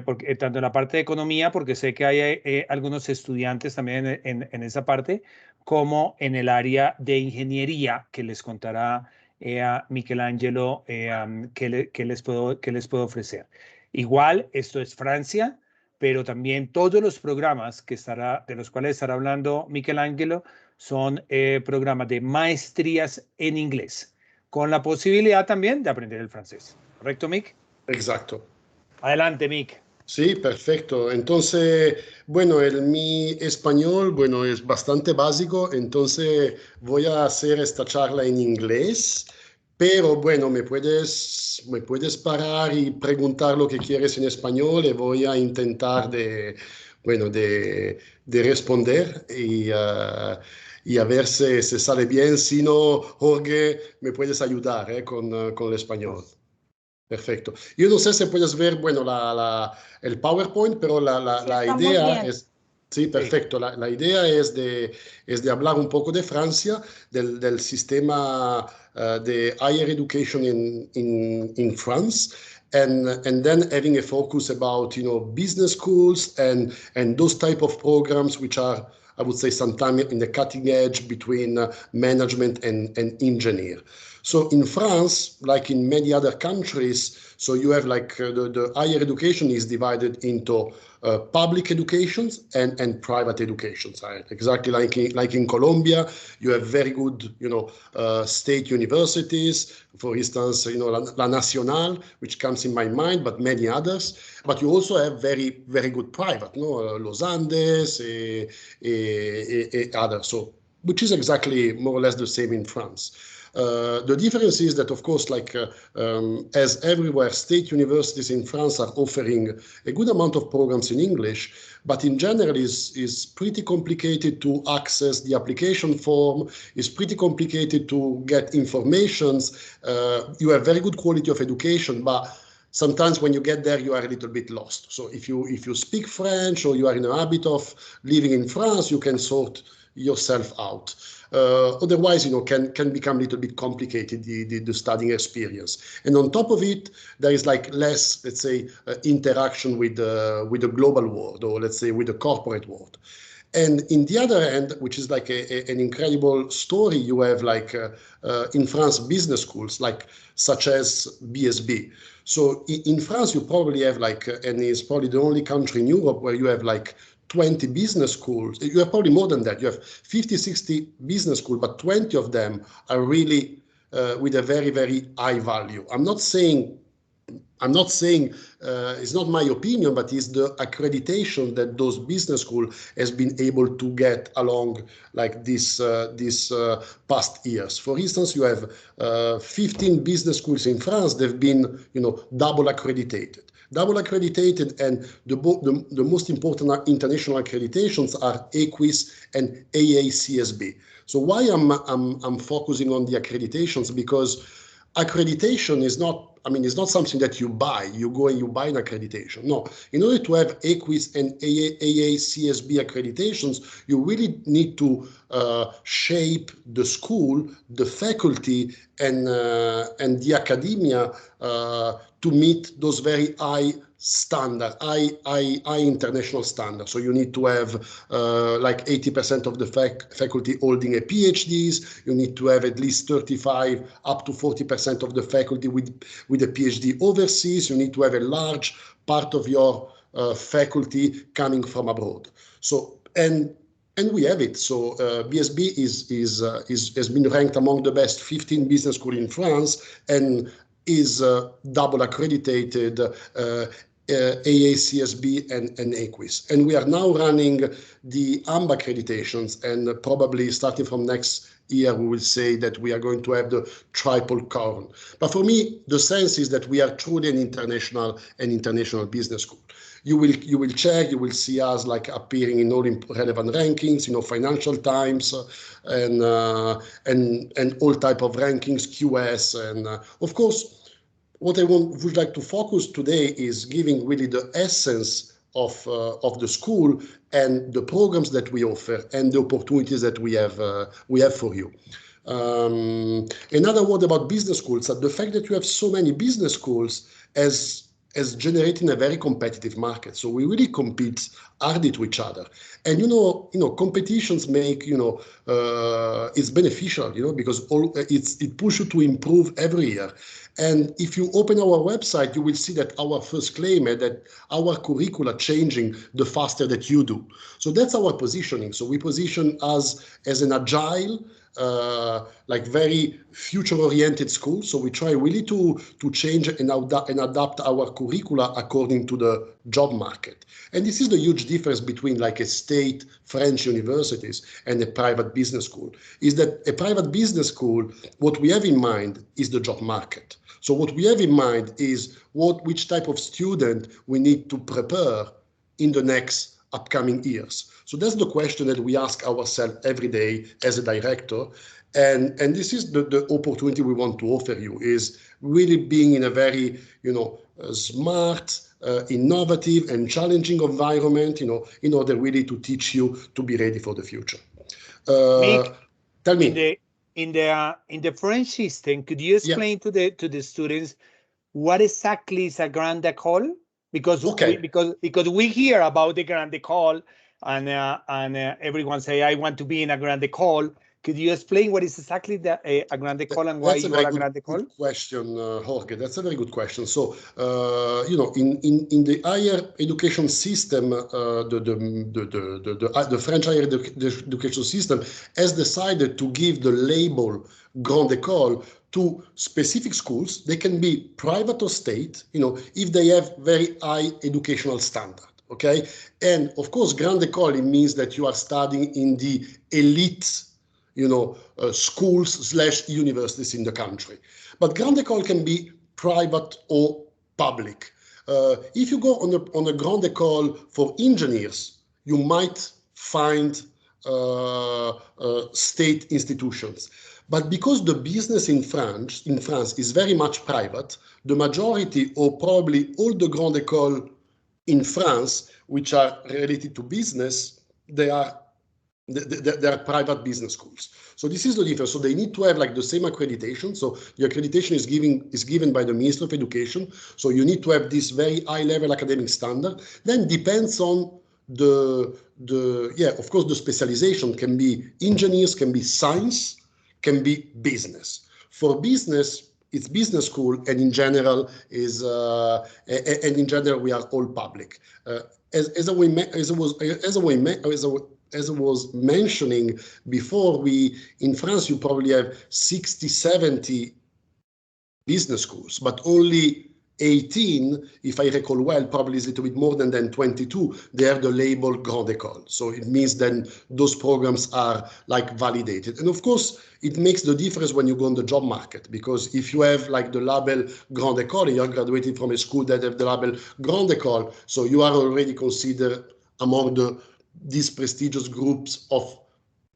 Porque, tanto en la parte de economía, porque sé que hay algunos estudiantes también en esa parte, como en el área de ingeniería, que les contará a Michelangelo qué les puedo ofrecer. Igual, esto es Francia, pero también todos los programas de los cuales estará hablando Michelangelo son programas de maestrías en inglés, con la posibilidad también de aprender el francés. ¿Correcto, Mick? Exacto. Adelante, Mick. Sí, perfecto. Entonces, bueno, mi español, bueno, es bastante básico, entonces voy a hacer esta charla en inglés, pero bueno, me puedes parar y preguntar lo que quieres en español y voy a intentar bueno, de responder y a ver si sale bien. Si no, Jorge, me puedes ayudar con el español. Perfecto. Yo no sé si puedes ver, bueno, el PowerPoint, pero Sí, la estamos idea bien. es, sí, perfecto. La idea es de hablar un poco de Francia, del sistema de higher education in France, and then having a focus about, business schools and those type of programs which are, I would say, sometimes in the cutting edge between management and engineer. So in France, like in many other countries, so you have like the higher education is divided into public educations and private educations. Right? Exactly like in Colombia, you have very good, state universities. For instance, La Nacional, which comes in my mind, but many others. But you also have very, very good private, Los Andes, others. So, which is exactly more or less the same in France. The difference is that, of course, as everywhere, state universities in France are offering a good amount of programs in English, but in general is pretty complicated to access the application form, is pretty complicated to get informations. You have very good quality of education, but sometimes when you get there, you are a little bit lost. So if you speak French or you are in a habit of living in France, you can sort yourself out. Otherwise, can become a little bit complicated, the studying experience. And on top of it, there is like less, let's say, interaction with the global world, or let's say with the corporate world. And in the other end, which is like an incredible story, you have in France business schools such as BSB. So in France, you probably have and it's probably the only country in Europe where you have 20 business schools. You have probably more than that. You have 50, 60 business schools, but 20 of them are really with a very, very high value. I'm not saying it's not my opinion, but it's the accreditation that those business schools has been able to get along this past years. For instance, you have 15 business schools in France. They've been double accredited. And the most important international accreditations are EQUIS and AACSB. So why I'm focusing on the accreditations? Because accreditation is not, it's not something that you buy. You go and you buy an accreditation. No, in order to have EQUIS and AACSB accreditations, you really need to shape the school, the faculty, and the academia to meet those very high international standards. So you need to have 80% of the faculty holding a PhDs. You need to have at least 35 up to 40% of the faculty with a PhD overseas. You need to have a large part of your faculty coming from abroad. So and we have it. So BSB has been ranked among the best 15 business schools in France and is double accredited AACSB and EQUIS. And we are now running the AMBA accreditations, and probably starting from next year, we will say that we are going to have the triple crown. But for me, the sense is that we are truly an international business school. You will check, you will see us appearing in all relevant rankings, Financial Times and all type of rankings, QS, and of course, what I would like to focus today is giving really the essence of the school and the programs that we offer and the opportunities that we have for you. Another word about business schools, that the fact that you have so many business schools as generating a very competitive market. So we really compete hardly to each other. And, competitions make, it's beneficial, because it pushes you to improve every year. And if you open our website, you will see that our first claim is that our curricula changing the faster that you do. So that's our positioning. So we position us as an agile, very future-oriented school. So we try really to change and adapt our curricula according to the job market. And this is the huge difference between like a state French universities and a private business school, is that a private business school, what we have in mind is the job market. So what we have in mind is which type of student we need to prepare in the next upcoming years. So that's the question that we ask ourselves every day as a director. And this is the opportunity we want to offer you, is really being in a very, smart, innovative and challenging environment, in order really to teach you to be ready for the future. Tell me. In the French system, could you explain to the students what exactly is a grande école? Because we hear about the grande école and everyone say, I want to be in a grande école. Could you explain what is exactly a grande école and why you are a grande école? Good question, Jorge. That's a very good question. So, in the higher education system, the French higher education system has decided to give the label grande école to specific schools. They can be private or state, if they have very high educational standard. Okay, and of course, grande école means that you are studying in the elite, schools/universities in the country. But grande école can be private or public. If you go on a grande école for engineers, you might find state institutions. But because the business in France is very much private, the majority or probably all the grande écoles in France, which are related to business, they are private business schools. So this is the difference. So they need to have like the same accreditation. So the accreditation is given by the Minister of Education. So you need to have this very high level academic standard. Then depends on of course, the specialization can be engineers, can be science, can be business. For business, it's business school, and in general we are all public. As I was mentioning before, in France you probably have 60, 70 business schools, but only 18, if I recall well, probably is a little bit more than 22, they have the label Grande École. So it means then those programs are like validated. And of course, it makes the difference when you go on the job market, because if you have like the label Grande École, you're graduating from a school that have the label Grande École, so you are already considered among these prestigious groups of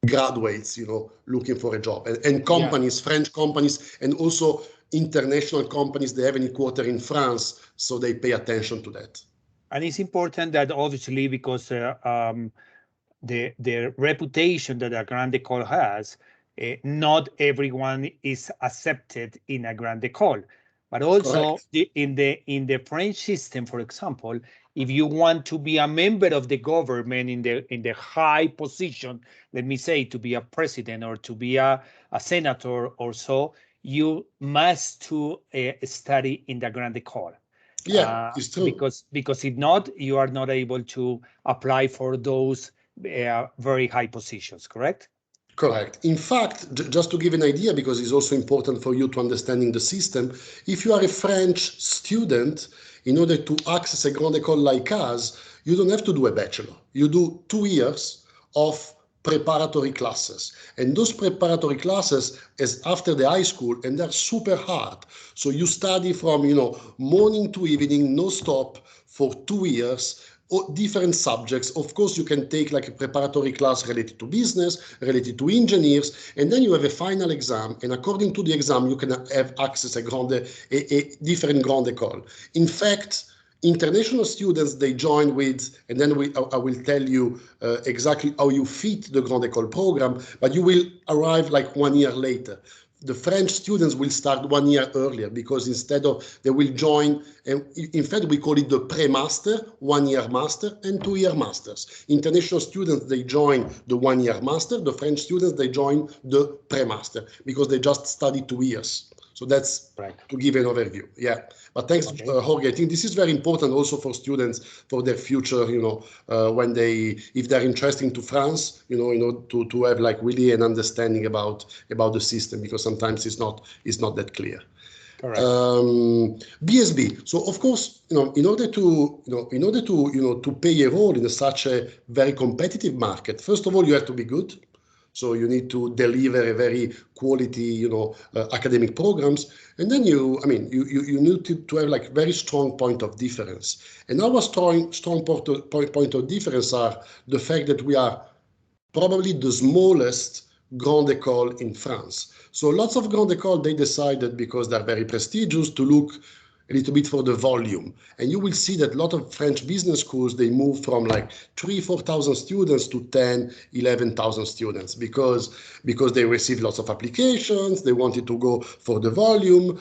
graduates, looking for a job. And companies, French companies, and also international companies, they have an headquarters in France, so they pay attention to that. And it's important that obviously, because the reputation that a grande école has, not everyone is accepted in a grande école. But also in the French system, for example, if you want to be a member of the government in the high position, let me say, to be a president or to be a senator or so, you must to study in the grande école. Yeah, it's true. Because if not, you are not able to apply for those very high positions, correct? Correct. In fact, just to give an idea, because it's also important for you to understanding the system, if you are a French student, in order to access a grande école like us, you don't have to do a bachelor. You do 2 years of preparatory classes, and those preparatory classes is after the high school, and they're super hard. So you study from morning to evening, no stop, for 2 years, different subjects. Of course, you can take like a preparatory class related to business, related to engineers, and then you have a final exam, and according to the exam you can have access a different grande école. In fact, International students, they join with, and then I will tell you exactly how you fit the Grande École program, but you will arrive like 1 year later. The French students will start 1 year earlier because instead of, they will join, and in fact, we call it the pre-master, 1 year master and 2 year masters. International students, they join the 1 year master. The French students, they join the pre-master because they just study 2 years. So that's right. To give an overview. Yeah. But thanks, okay. Jorge. I think this is very important also for students for their future, when if they're interested to France, to have like really an understanding about the system, because sometimes it's not that clear. Correct. BSB. So of course, in order to play a role in such a very competitive market, first of all, you have to be good. So you need to deliver a very quality, academic programs, and then you need to have like very strong point of difference. And our strong point of difference are the fact that we are probably the smallest Grande École in France. So lots of Grande École, they decided, because they're very prestigious, to look a little bit for the volume. And you will see that a lot of French business schools, they move from like 3,000-4,000 students to 10,000-11,000 students because they received lots of applications, they wanted to go for the volume,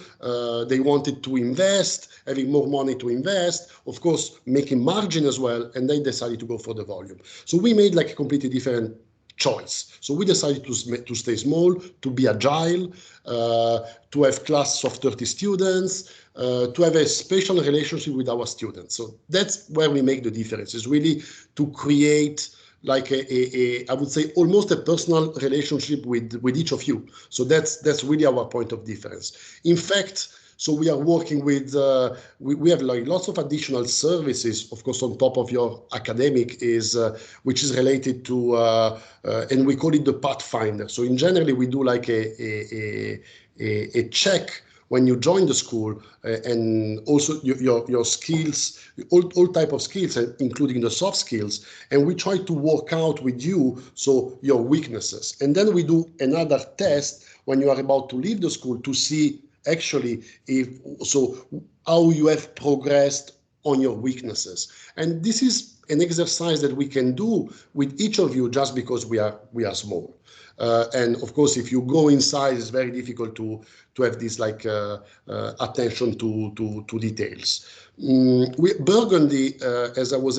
they wanted to invest, having more money to invest, of course, making margin as well, and they decided to go for the volume. So we made like a completely different choice. So we decided to stay small, to be agile, to have classes of 30 students, to have a special relationship with our students. So that's where we make the difference, is really to create like I would say almost a personal relationship with each of you. So that's really our point of difference. In fact, so we are working with, we have like lots of additional services, of course, on top of your academic, which is related to, and we call it the Pathfinder. So in general, we do like a check when you join the school, and also your skills, all type of skills, including the soft skills, and we try to work out with you, so your weaknesses. And then we do another test when you are about to leave the school to see actually how you have progressed on your weaknesses. And this is an exercise that we can do with each of you just because we are small. And of course, if you go inside, it's very difficult to have this like attention to details. Burgundy, as I was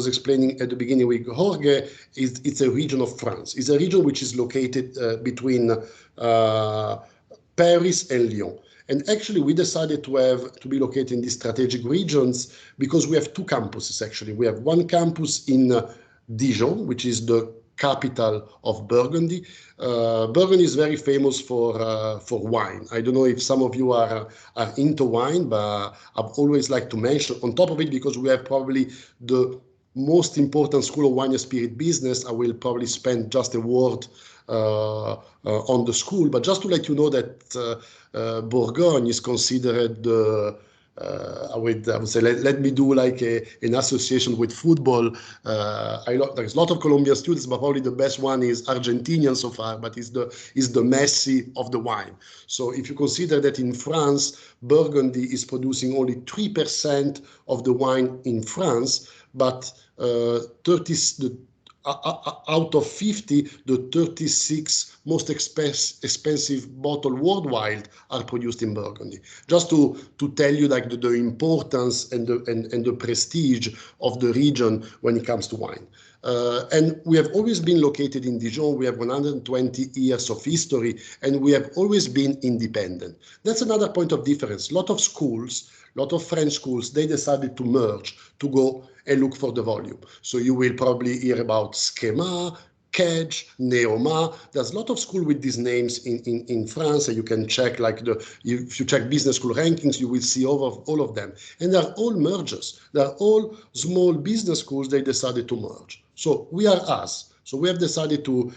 explaining at the beginning with Jorge, it's a region of France. It's a region which is located between Paris and Lyon. And actually, we decided to be located in these strategic regions because we have two campuses, actually. We have one campus in Dijon, which is the capital of Burgundy. Burgundy is very famous for wine. I don't know if some of you are into wine, but I've always liked to mention, on top of it, because we have probably the most important school of wine and spirit business, I will probably spend just a word on the school, but just to let you know that Bourgogne is considered I would say, let me do like an association with football. There's a lot of Colombian students, but probably the best one is Argentinian so far, but is the Messi of the wine. So if you consider that in France, Burgundy is producing only 3% of the wine in France, but out of 50, the 36 most expensive bottle worldwide are produced in Burgundy. Just to tell you like the importance and the prestige of the region when it comes to wine. And we have always been located in Dijon. We have 120 years of history, and we have always been independent. That's another point of difference. A lot of schools, a lot of French schools, they decided to merge, to go and look for the volume. So you will probably hear about Schema, Kedge, Neoma. There's a lot of schools with these names in France, and you can check like if you check business school rankings, you will see all of them. And they're all mergers. They're all small business schools. They decided to merge. So we are us. So we have decided to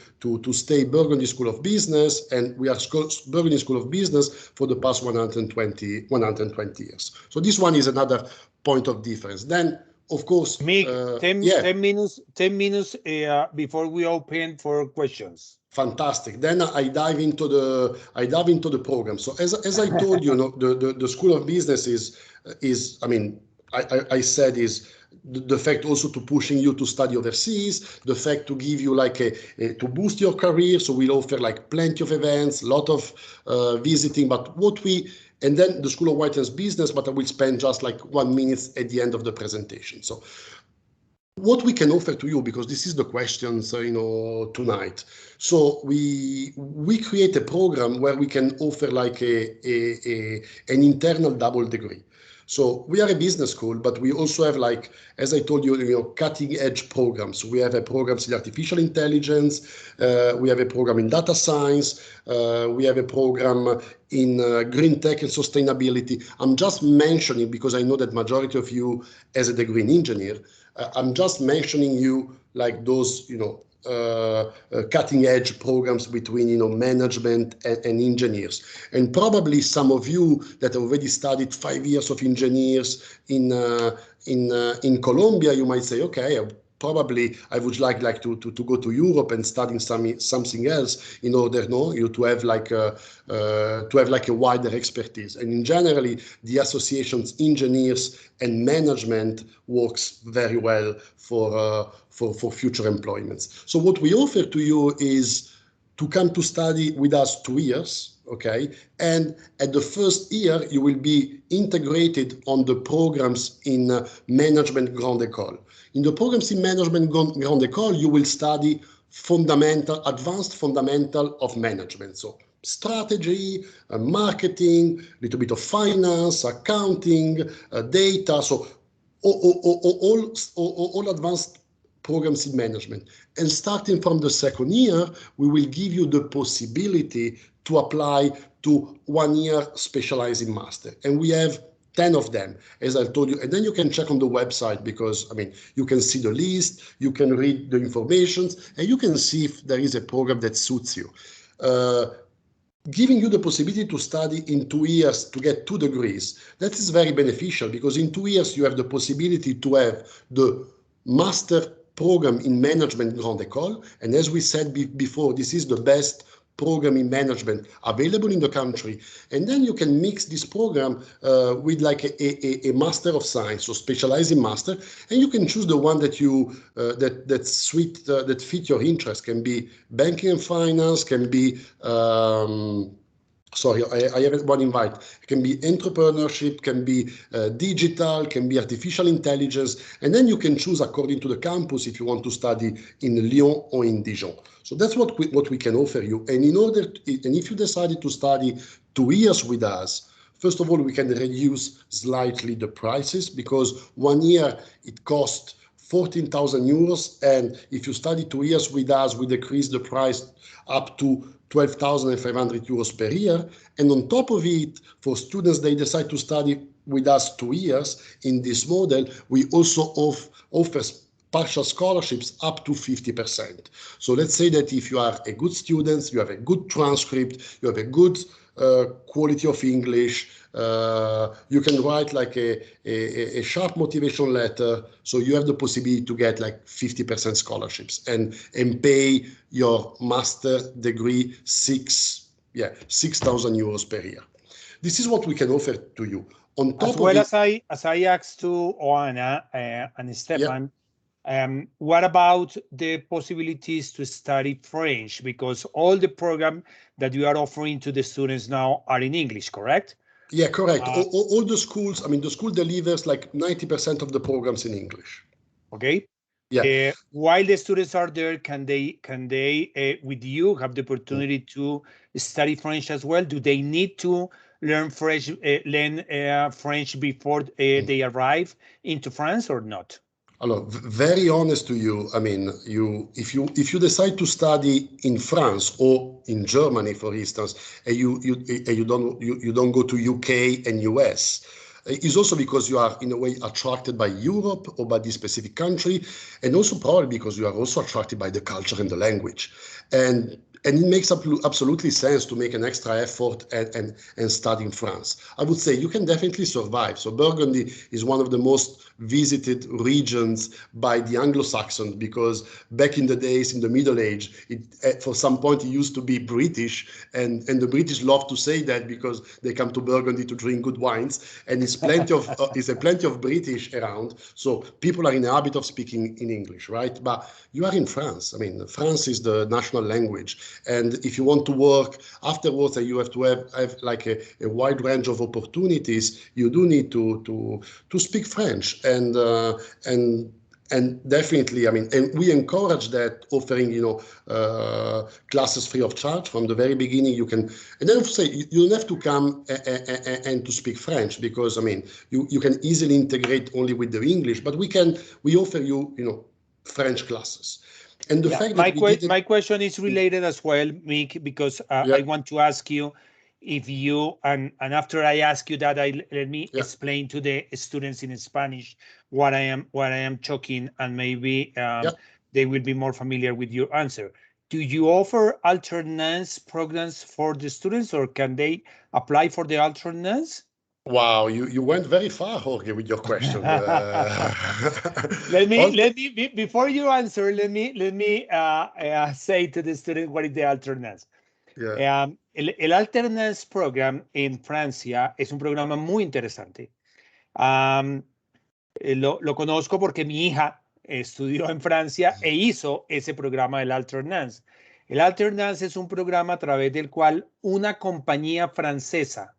stay Burgundy School of Business, and we are Burgundy School of Business for the past 120 years. So this one is another point of difference. Then, of course, 10 minutes before we open for questions. Fantastic. Then I dive into the program. So as I told you, the School of Business is I mean, I said is the fact also to pushing you to study overseas, the fact to give you like to boost your career. So we'll offer like plenty of events, a lot of visiting, but and then the School of White Hands Business, but I will spend just like 1 minute at the end of the presentation. So what we can offer to you, because this is the questions, tonight. So we create a program where we can offer like an internal double degree. So we are a business school, but we also have, like, as I told you, cutting edge programs. We have a program in artificial intelligence. We have a program in data science. We have a program in green tech and sustainability. I'm just mentioning because I know that majority of you as a degree in engineer, I'm just mentioning you like those, cutting edge programs between, management and engineers. And probably some of you that already studied 5 years of engineers in Colombia, you might say, okay, probably I would like to go to Europe and study something else in order to have like a wider expertise. And in generally, the associations engineers and management works very well for future employments. So what we offer to you is to come to study with us 2 years, okay? And at the first year, you will be integrated on the programs in Management Grande École. In the programs in Management Grande École, you will study advanced fundamental of management. So strategy, marketing, a little bit of finance, accounting, data. So all advanced programs in management. And starting from the second year, we will give you the possibility to apply to 1 year specializing master. And we have 10 of them, as I told you. And then you can check on the website because, you can see the list, you can read the information, and you can see if there is a program that suits you. Giving you the possibility to study in 2 years to get 2 degrees, that is very beneficial because in 2 years you have the possibility to have the master program in Management Grande École. And as we said before, this is the best program in management available in the country. And then you can mix this program with like a Master of Science, so specializing master, and you can choose the one that you that fit your interest. Can be banking and finance, can be sorry, I have one invite. It can be entrepreneurship, can be digital, can be artificial intelligence, and then you can choose according to the campus if you want to study in Lyon or in Dijon. So that's what we can offer you. And if you decided to study 2 years with us, first of all, we can reduce slightly the prices because 1 year it costs 14,000 euros, and if you study 2 years with us, we decrease the price up to 12,500 euros per year. And on top of it, for students, they decide to study with us 2 years in this model, we also offer partial scholarships up to 50%. So let's say that if you are a good student, you have a good transcript, you have a good quality of English, you can write like a sharp motivation letter, so you have the possibility to get like 50% scholarships and pay your master degree 6,000 euros per year. This is what we can offer to you. On top as well of it, as I asked to Oana and Stefan, what about the possibilities to study French? Because all the program that you are offering to the students now are in English, correct? Yeah, correct. All the schools, the school delivers like 90% of the programs in English. Okay. Yeah. While the students are there, can they with you have the opportunity to study French as well? Do they need to learn French before they arrive into France or not? Alors, very honest to you, if you decide to study in France or in Germany, for instance, and you don't go to UK and US, it's also because you are in a way attracted by Europe or by this specific country, and also probably because you are also attracted by the culture and the language. And And it makes absolutely sense to make an extra effort and study in France. I would say you can definitely survive. So Burgundy is one of the most visited regions by the Anglo-Saxons, because back in the days, in the Middle Age, for some point it used to be British, and the British love to say that because they come to Burgundy to drink good wines, and it's plenty of plenty of British around. So people are in the habit of speaking in English, right? But you are in France. I mean, France is the national language. And if you want to work afterwards, and you have to have like a wide range of opportunities, you do need to speak French. And definitely, I mean, and we encourage that, offering, classes free of charge from the very beginning. You can, and then say you don't have to come and to speak French, because I mean, you can easily integrate only with the English, but we offer you, French classes. And the fact that my question is related as well, Mick, because I want to ask you if you, and after I ask you that, let me explain to the students in Spanish what I am talking, and maybe they will be more familiar with your answer. Do you offer alternance programs for the students, or can they apply for the alternance? Wow, you went very far, Jorge, with your question. Let me before you answer, let me say to the student what is the alternance. El alternance program en Francia es un programa muy interesante. Lo conozco porque mi hija estudió en Francia e hizo ese programa del alternance. El alternance es un programa a través del cual una compañía francesa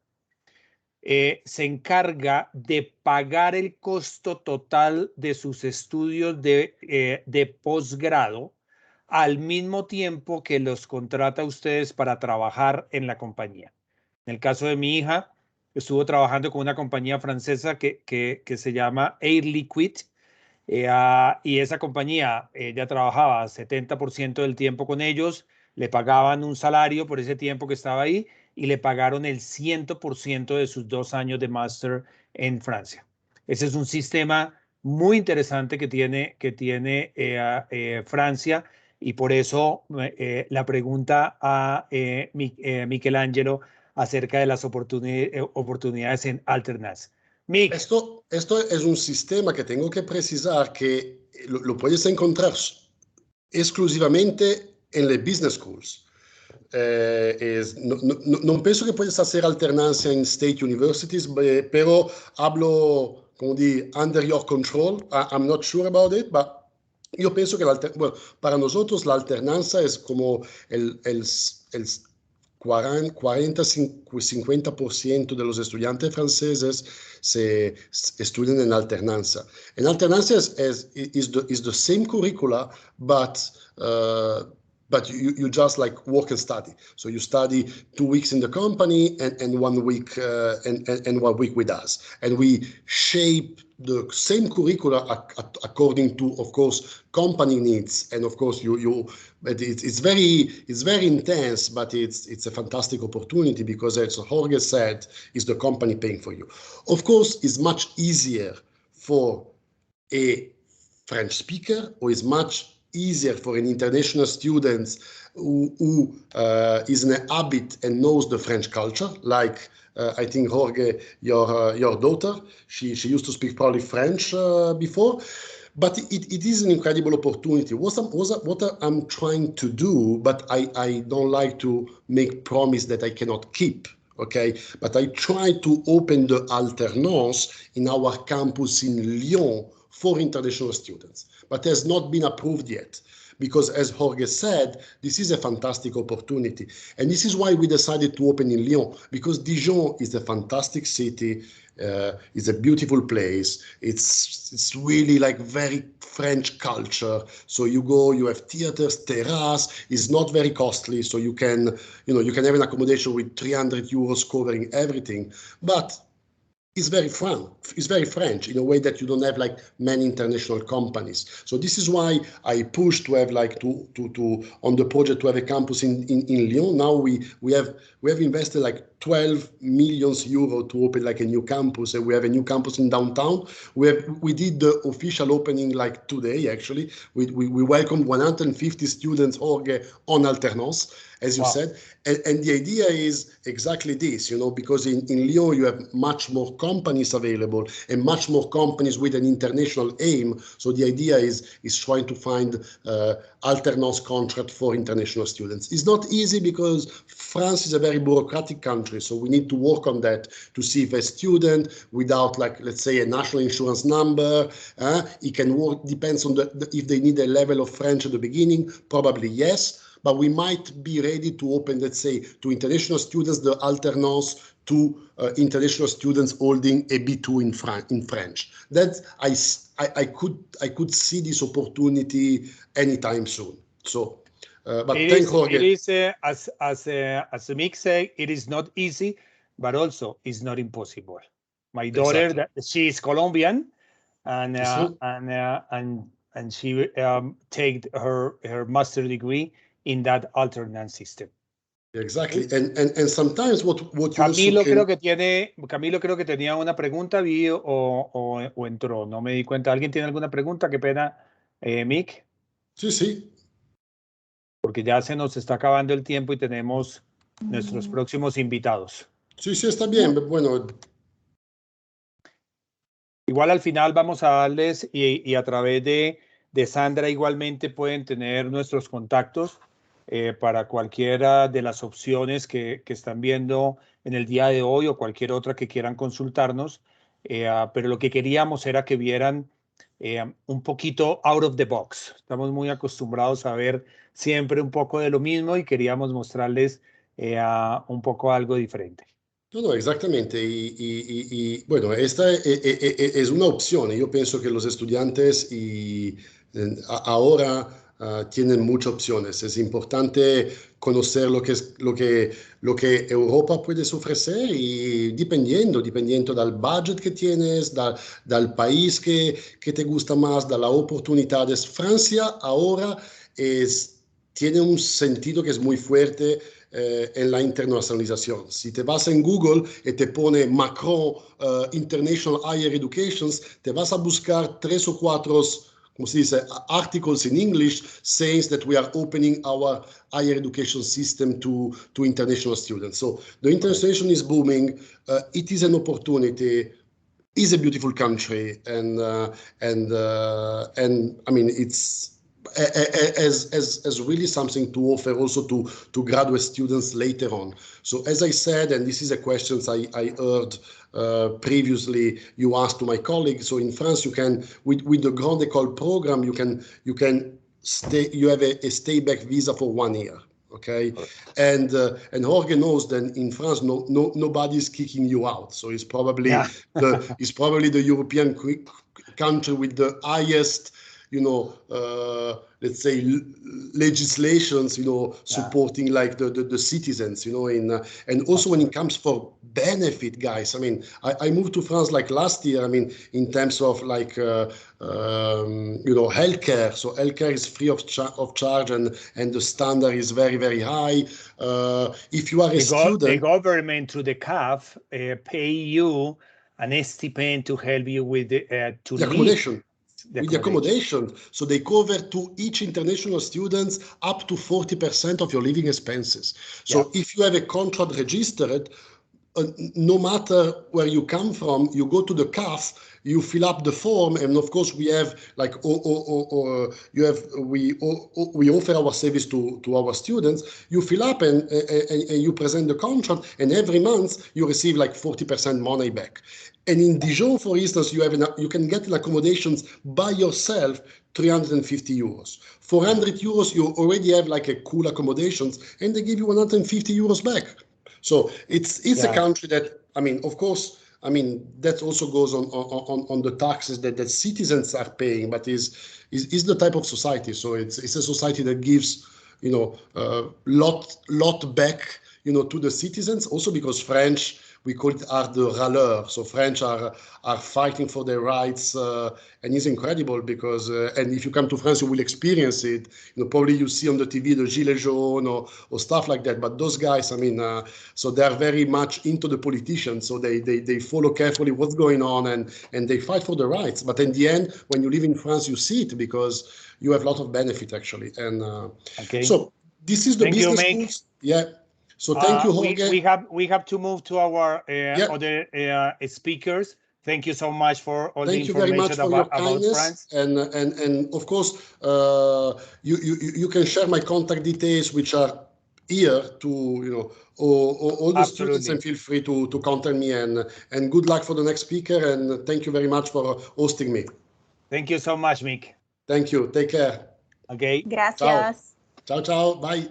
se encarga de pagar el costo total de sus estudios de posgrado, al mismo tiempo que los contrata a ustedes para trabajar en la compañía. En el caso de mi hija, estuvo trabajando con una compañía francesa que se llama Air Liquide, y esa compañía, ella trabajaba 70% del tiempo con ellos, le pagaban un salario por ese tiempo que estaba ahí, y le pagaron el 100% de sus 2 años de máster en Francia. Ese es un sistema muy interesante que tiene Francia, y por eso la pregunta a Michelangelo acerca de las oportunidades en alternance. Mick. Esto es un sistema que tengo que precisar que lo puedes encontrar exclusivamente en las business schools. No pienso que puedes hacer alternancia en state universities, pero hablo, como di, under your control. I'm not sure about it, but yo pienso que para nosotros la alternancia es como el 40-50% de los estudiantes franceses se estudian en alternancia. En alternancia is the same curricula, but you just like work and study. So you study 2 weeks in the company and 1 week and 1 week with us. And we shape the same curricula according to, of course, company needs. And of course, it's very intense, but it's a fantastic opportunity, because, as Jorge said, is the company paying for you. Of course, it's much easier for a French speaker, or it's much easier for an international student who is in a habit and knows the French culture, like I think Jorge, your daughter, she used to speak probably French before, but it is an incredible opportunity. What I'm trying to do, but I don't like to make promise that I cannot keep. Okay, but I try to open the alternance in our campus in Lyon for international students, but has not been approved yet, because, as Jorge said, this is a fantastic opportunity. And this is why we decided to open in Lyon, because Dijon is a fantastic city, it's a beautiful place. It's really like very French culture. So you go, you have theaters, terrace, it's not very costly. So you can have an accommodation with 300 euros covering everything. But is very French in a way that you don't have like many international companies. So this is why I pushed to have like to on the project to have a campus in Lyon. Now we have invested like 12 million euro to open like a new campus, and we have a new campus in downtown. We did the official opening like today actually. We welcomed 150 students on alternance, as you said, and the idea is exactly this, you know, because in Lyon you have much more companies available and much more companies with an international aim. So the idea is trying to find alternance contract for international students. It's not easy because France is a very bureaucratic country, so we need to work on that to see if a student without, like, let's say, a national insurance number, he can work, depends on if they need a level of French at the beginning, probably yes. But we might be ready to open, let's say, to international students, the alternance to international students holding a B2 in French. That I could see this opportunity anytime soon. So, but thank Jorge. It is as Mick said, it is not easy, but also it's not impossible. My daughter, Exactly. she is Colombian, and she take her master's degree in that alternate system. Exactly, and sometimes what Camilo you also can... Camilo creo que tenía una pregunta, vi o entró, no me di cuenta. ¿Alguien tiene alguna pregunta? Qué pena, Mick. Sí. Porque ya se nos está acabando el tiempo y tenemos nuestros próximos invitados. Sí, está bien, bueno. Igual al final vamos a darles y a través de Sandra igualmente pueden tener nuestros contactos para cualquiera de las opciones que están viendo en el día de hoy o cualquier otra que quieran consultarnos. Pero lo que queríamos era que vieran un poquito out of the box. Estamos muy acostumbrados a ver siempre un poco de lo mismo y queríamos mostrarles un poco algo diferente. No, exactamente. Y bueno, esta es una opción. Yo pienso que los estudiantes ahora tienen muchas opciones. Es importante conocer lo que Europa puede ofrecer y dependiendo del budget que tienes, del país que te gusta más, de las oportunidades. Francia ahora tiene un sentido que es muy fuerte en la internacionalización. Si te vas en Google y te pone Macron International Higher Education, te vas a buscar 3 o 4, como se dice, articles in English saying that we are opening our higher education system to international students. So the internationalization is booming. It is an opportunity. It's a beautiful country, and I mean it's as really something to offer also to graduate students later on. So as I said, and this is a question I heard previously you asked to my colleagues. So in France, you can with the Grande École program, you can stay. You have a stay back visa for 1 year. Okay, and Jorge knows that in France, nobody is kicking you out. So it's probably the European country with the highest, let's say, legislations, supporting like the citizens, and also when it comes for benefit, guys. I mean, I moved to France like last year. I mean, in terms of like, healthcare. So healthcare is free of charge, and the standard is very, very high. If you are a student, the government through the CAF pay you an stipend to help you with the accommodation. With the accommodation. So they cover to each international students up to 40% of your living expenses. So if you have a contract registered, no matter where you come from, you go to the CAF, you fill up the form, and of course we have like we offer our service to our students. You fill up and you present the contract, and every month you receive like 40% money back. And in Dijon, for instance, you can get an accommodations by yourself, 350 euros. 400 euros, you already have like a cool accommodations, and they give you 150 euros back. So it's a country that, I mean, of course, I mean, that also goes on the taxes that citizens are paying, but is the type of society. So it's a society that gives, lot back, to the citizens, also because French, we call it art de râleur. So French are fighting for their rights, and it's incredible because, and if you come to France, you will experience it. Probably you see on the TV the Gilets jaunes or stuff like that. But those guys, I mean, so they are very much into the politicians. So they follow carefully what's going on and they fight for the rights. But in the end, when you live in France, you see it because you have a lot of benefit actually. And okay. So this is the Thank business you, schools. Yeah. So thank you, Jorge. We have to move to our other speakers. Thank you so much for all the information about France. And of course, you can share my contact details, which are here to all the students, and feel free to contact me. And good luck for the next speaker. And thank you very much for hosting me. Thank you so much, Mick. Thank you. Take care. Okay. Gracias. Chao, chao. Bye.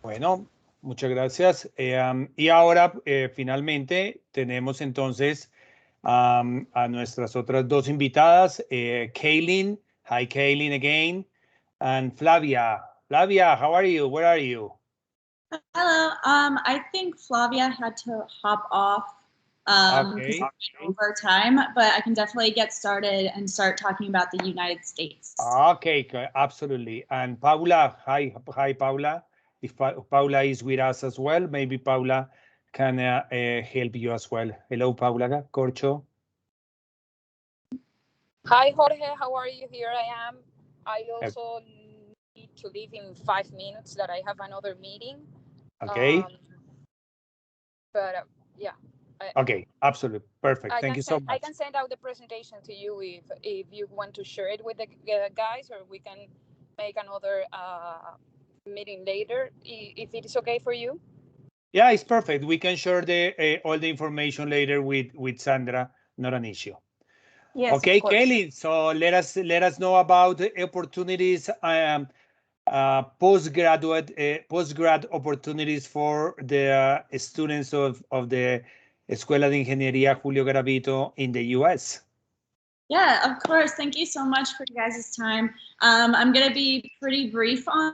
Bueno, muchas gracias. Y ahora, finalmente, tenemos entonces a nuestras otras dos invitadas, Kaylin. Hi, Kaylin again. And Flavia. Flavia, how are you? Where are you? Hello. I think Flavia had to hop off Okay. over time, but I can definitely get started and start talking about the United States. Okay, absolutely. And Paula, hi, Paula. If Paula is with us as well, maybe Paula can help you as well. Hello, Paula Corcho. Hi, Jorge. How are you? Here I am. I also need to leave in 5 minutes that I have another meeting. Okay. But yeah. Okay, absolutely. Perfect. Thank you so much. I can send out the presentation to you if you want to share it with the guys, or we can make another meeting later if it is okay for you. Yeah, it's perfect. We can share all the information later with Sandra. Not an issue. Yes, okay, Kelly. So let us know about the opportunities, postgrad opportunities for the students of the Escuela de Ingeniería Julio Garavito in the U.S. Yeah, of course. Thank you so much for you guys' time. I'm going to be pretty brief on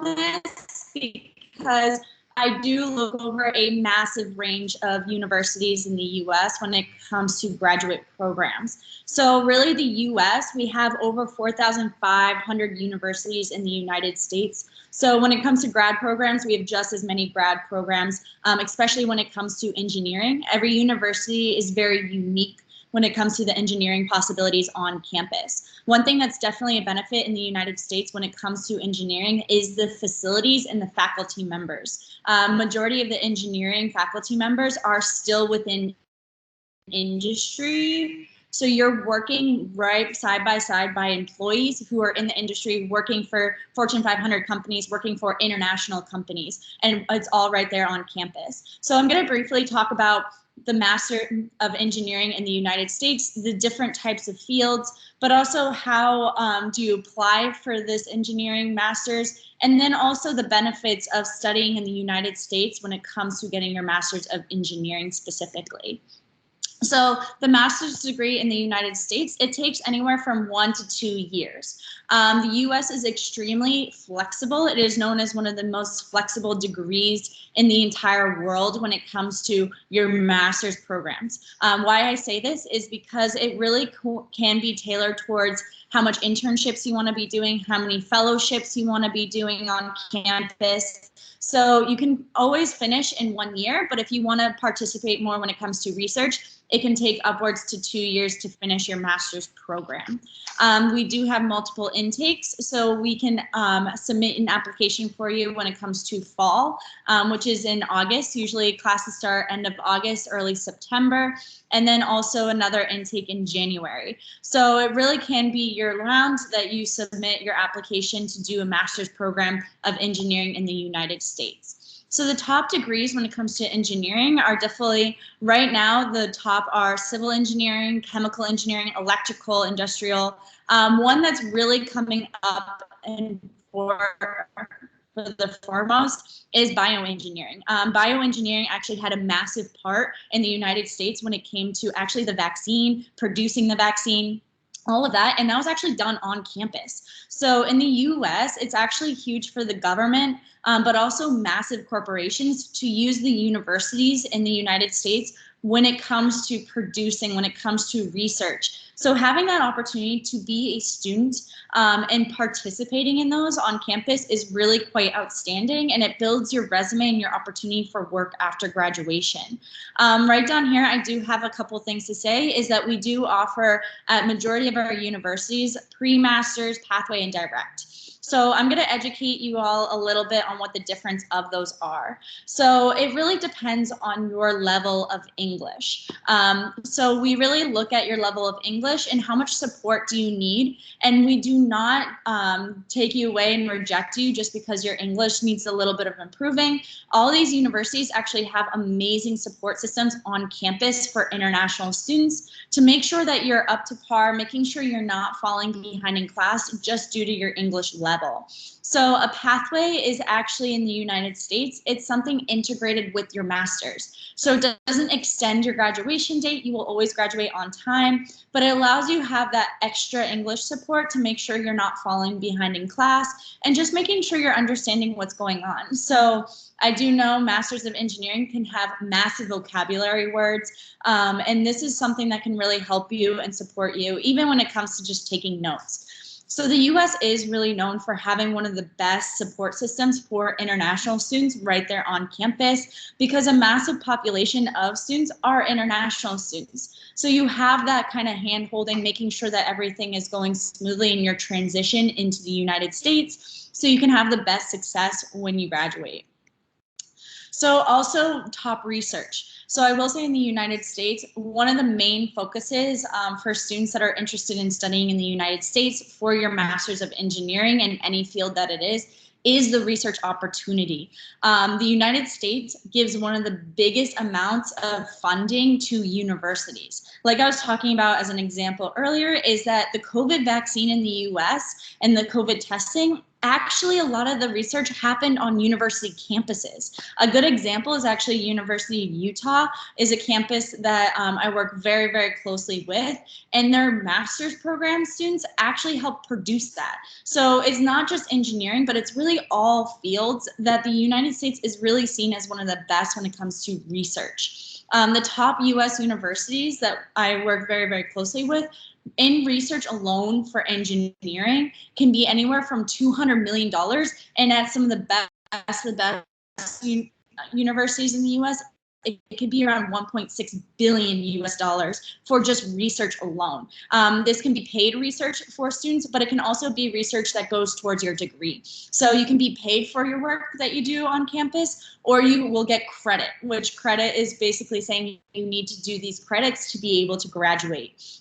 this because I do look over a massive range of universities in the U.S. when it comes to graduate programs. So really the U.S., we have over 4,500 universities in the United States. So when it comes to grad programs, we have just as many grad programs, especially when it comes to engineering. Every university is very unique when it comes to the engineering possibilities on campus. One thing that's definitely a benefit in the United States when it comes to engineering is the facilities and the faculty members. Majority of the engineering faculty members are still within industry. So you're working right side by side by employees who are in the industry, working for Fortune 500 companies, working for international companies, and it's all right there on campus. So I'm going to briefly talk about the Master of Engineering in the United States, the different types of fields, but also how do you apply for this engineering master's, and then also the benefits of studying in the United States when it comes to getting your Master's of Engineering specifically. So the master's degree in the United States, it takes anywhere from 1 to 2 years. The U.S. is extremely flexible. It is known as one of the most flexible degrees in the entire world when it comes to your master's programs. Why I say this is because it really can be tailored towards how much internships you want to be doing, how many fellowships you want to be doing on campus. So you can always finish in 1 year, but if you want to participate more when it comes to research, it can take upwards to 2 years to finish your master's program. We do have multiple intakes, so we can submit an application for you when it comes to fall, which is in August. Usually classes start end of August, early September, and then also another intake in January. So it really can be year-round that you submit your application to do a master's program of engineering in the United States. So the top degrees when it comes to engineering are definitely, right now, the top are civil engineering, chemical engineering, electrical, industrial. One that's really coming up and for the foremost is bioengineering. Bioengineering actually had a massive part in the United States when it came to actually the vaccine, producing the vaccine. all of that. And that was actually done on campus. So in the US, it's actually huge for the government, but also massive corporations to use the universities in the United States when it comes to producing, when it comes to research. So having that opportunity to be a student and participating in those on campus is really quite outstanding, and it builds your resume and your opportunity for work after graduation. Right down here, I do have a couple things to say, is that we do offer at majority of our universities pre-masters, pathway, and direct. So I'm going to educate you all a little bit on what the difference of those are. So it really depends on your level of English. So we really look at your level of English and how much support do you need. And we do not take you away and reject you just because your English needs a little bit of improving. All these universities actually have amazing support systems on campus for international students to make sure that you're up to par, making sure you're not falling behind in class just due to your English level. So a pathway is actually in the United States, it's something integrated with your master's. So it doesn't extend your graduation date, you will always graduate on time, but it allows you to have that extra English support to make sure you're not falling behind in class and just making sure you're understanding what's going on. So I do know Masters of Engineering can have massive vocabulary words, and this is something that can really help you and support you, even when it comes to just taking notes. So the US is really known for having one of the best support systems for international students right there on campus, because a massive population of students are international students. So you have that kind of hand holding, making sure that everything is going smoothly in your transition into the United States, so you can have the best success when you graduate. So also top research. So I will say in the United States, one of the main focuses for students that are interested in studying in the United States for your Masters of Engineering in any field that it is the research opportunity. The United States gives one of the biggest amounts of funding to universities. Like I was talking about as an example earlier, is that the COVID vaccine in the US and the COVID testing, actually a lot of the research happened on university campuses. A good example is actually University of Utah is a campus that I work very, very closely with, and their master's program students actually help produce that. So it's not just engineering, but it's really all fields that the United States is really seen as one of the best when it comes to research. The top US universities that I work very, very closely with in research alone for engineering can be anywhere from $200 million. And at some of the best universities in the US, it could be around 1.6 billion US dollars for just research alone. This can be paid research for students, but it can also be research that goes towards your degree. So you can be paid for your work that you do on campus, or you will get credit, which credit is basically saying you need to do these credits to be able to graduate.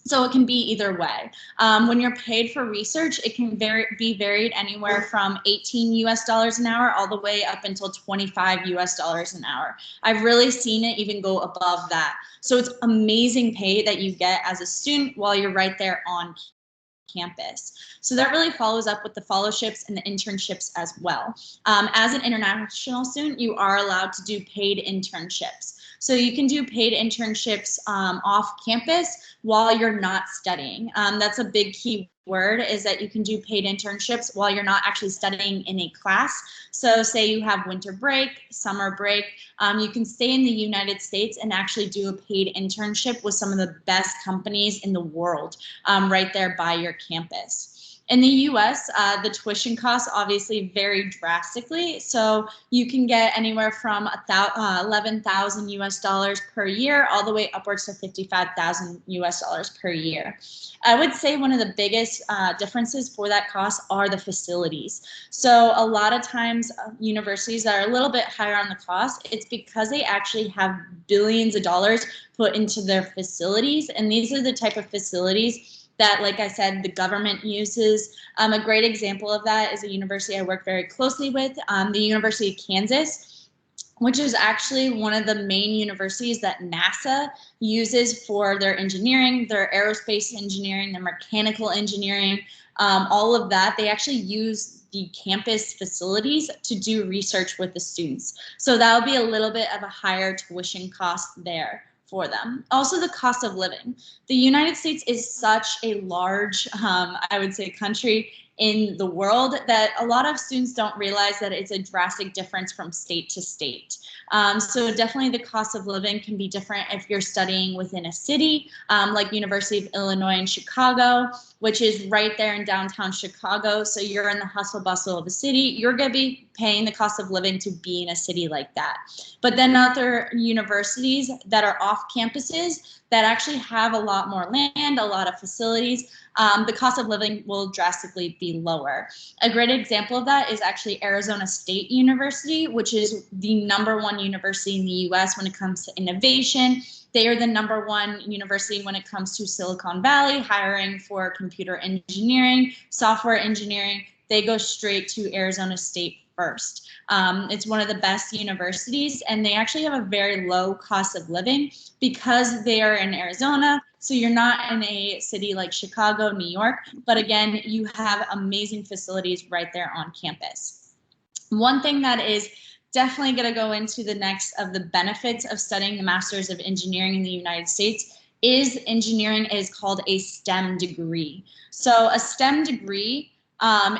So it can be either way. When you're paid for research, it can be varied anywhere from 18 US dollars an hour all the way up until 25 US dollars an hour. I've really seen it even go above that. So it's amazing pay that you get as a student while you're right there on campus. So that really follows up with the fellowships and the internships as well. As an international student, you are allowed to do paid internships. So you can do paid internships off campus while you're not studying. That's a big key word, is that you can do paid internships while you're not actually studying in a class. So say you have winter break, summer break, you can stay in the United States and actually do a paid internship with some of the best companies in the world right there by your campus. In the US, the tuition costs obviously vary drastically. So you can get anywhere from 11,000 US dollars per year all the way upwards to 55,000 US dollars per year. I would say one of the biggest differences for that cost are the facilities. So a lot of times universities that are a little bit higher on the cost, it's because they actually have billions of dollars put into their facilities. And these are the type of facilities that, like I said, the government uses. A great example of that is a university I work very closely with, the University of Kansas, which is actually one of the main universities that NASA uses for their engineering, their aerospace engineering, their mechanical engineering, all of that. They actually use the campus facilities to do research with the students. So that'll be a little bit of a higher tuition cost there for them. Also, the cost of living. The United States is such a large, I would say, country in the world that a lot of students don't realize that it's a drastic difference from state to state. So definitely the cost of living can be different if you're studying within a city, like University of Illinois in Chicago, which is right there in downtown Chicago. So you're in the hustle bustle of a city, you're gonna be paying the cost of living to be in a city like that. But then other universities that are off campuses that actually have a lot more land, a lot of facilities, the cost of living will drastically be lower. A great example of that is actually Arizona State University, which is the #1 university in the US when it comes to innovation. They are the #1 university when it comes to Silicon Valley, hiring for computer engineering, software engineering. They go straight to Arizona State first. It's one of the best universities, and they actually have a very low cost of living because they are in Arizona. So you're not in a city like Chicago, New York, but again, you have amazing facilities right there on campus. One thing that is definitely going to go into the next of the benefits of studying the Masters of Engineering in the United States is engineering is called a STEM degree. So a STEM degree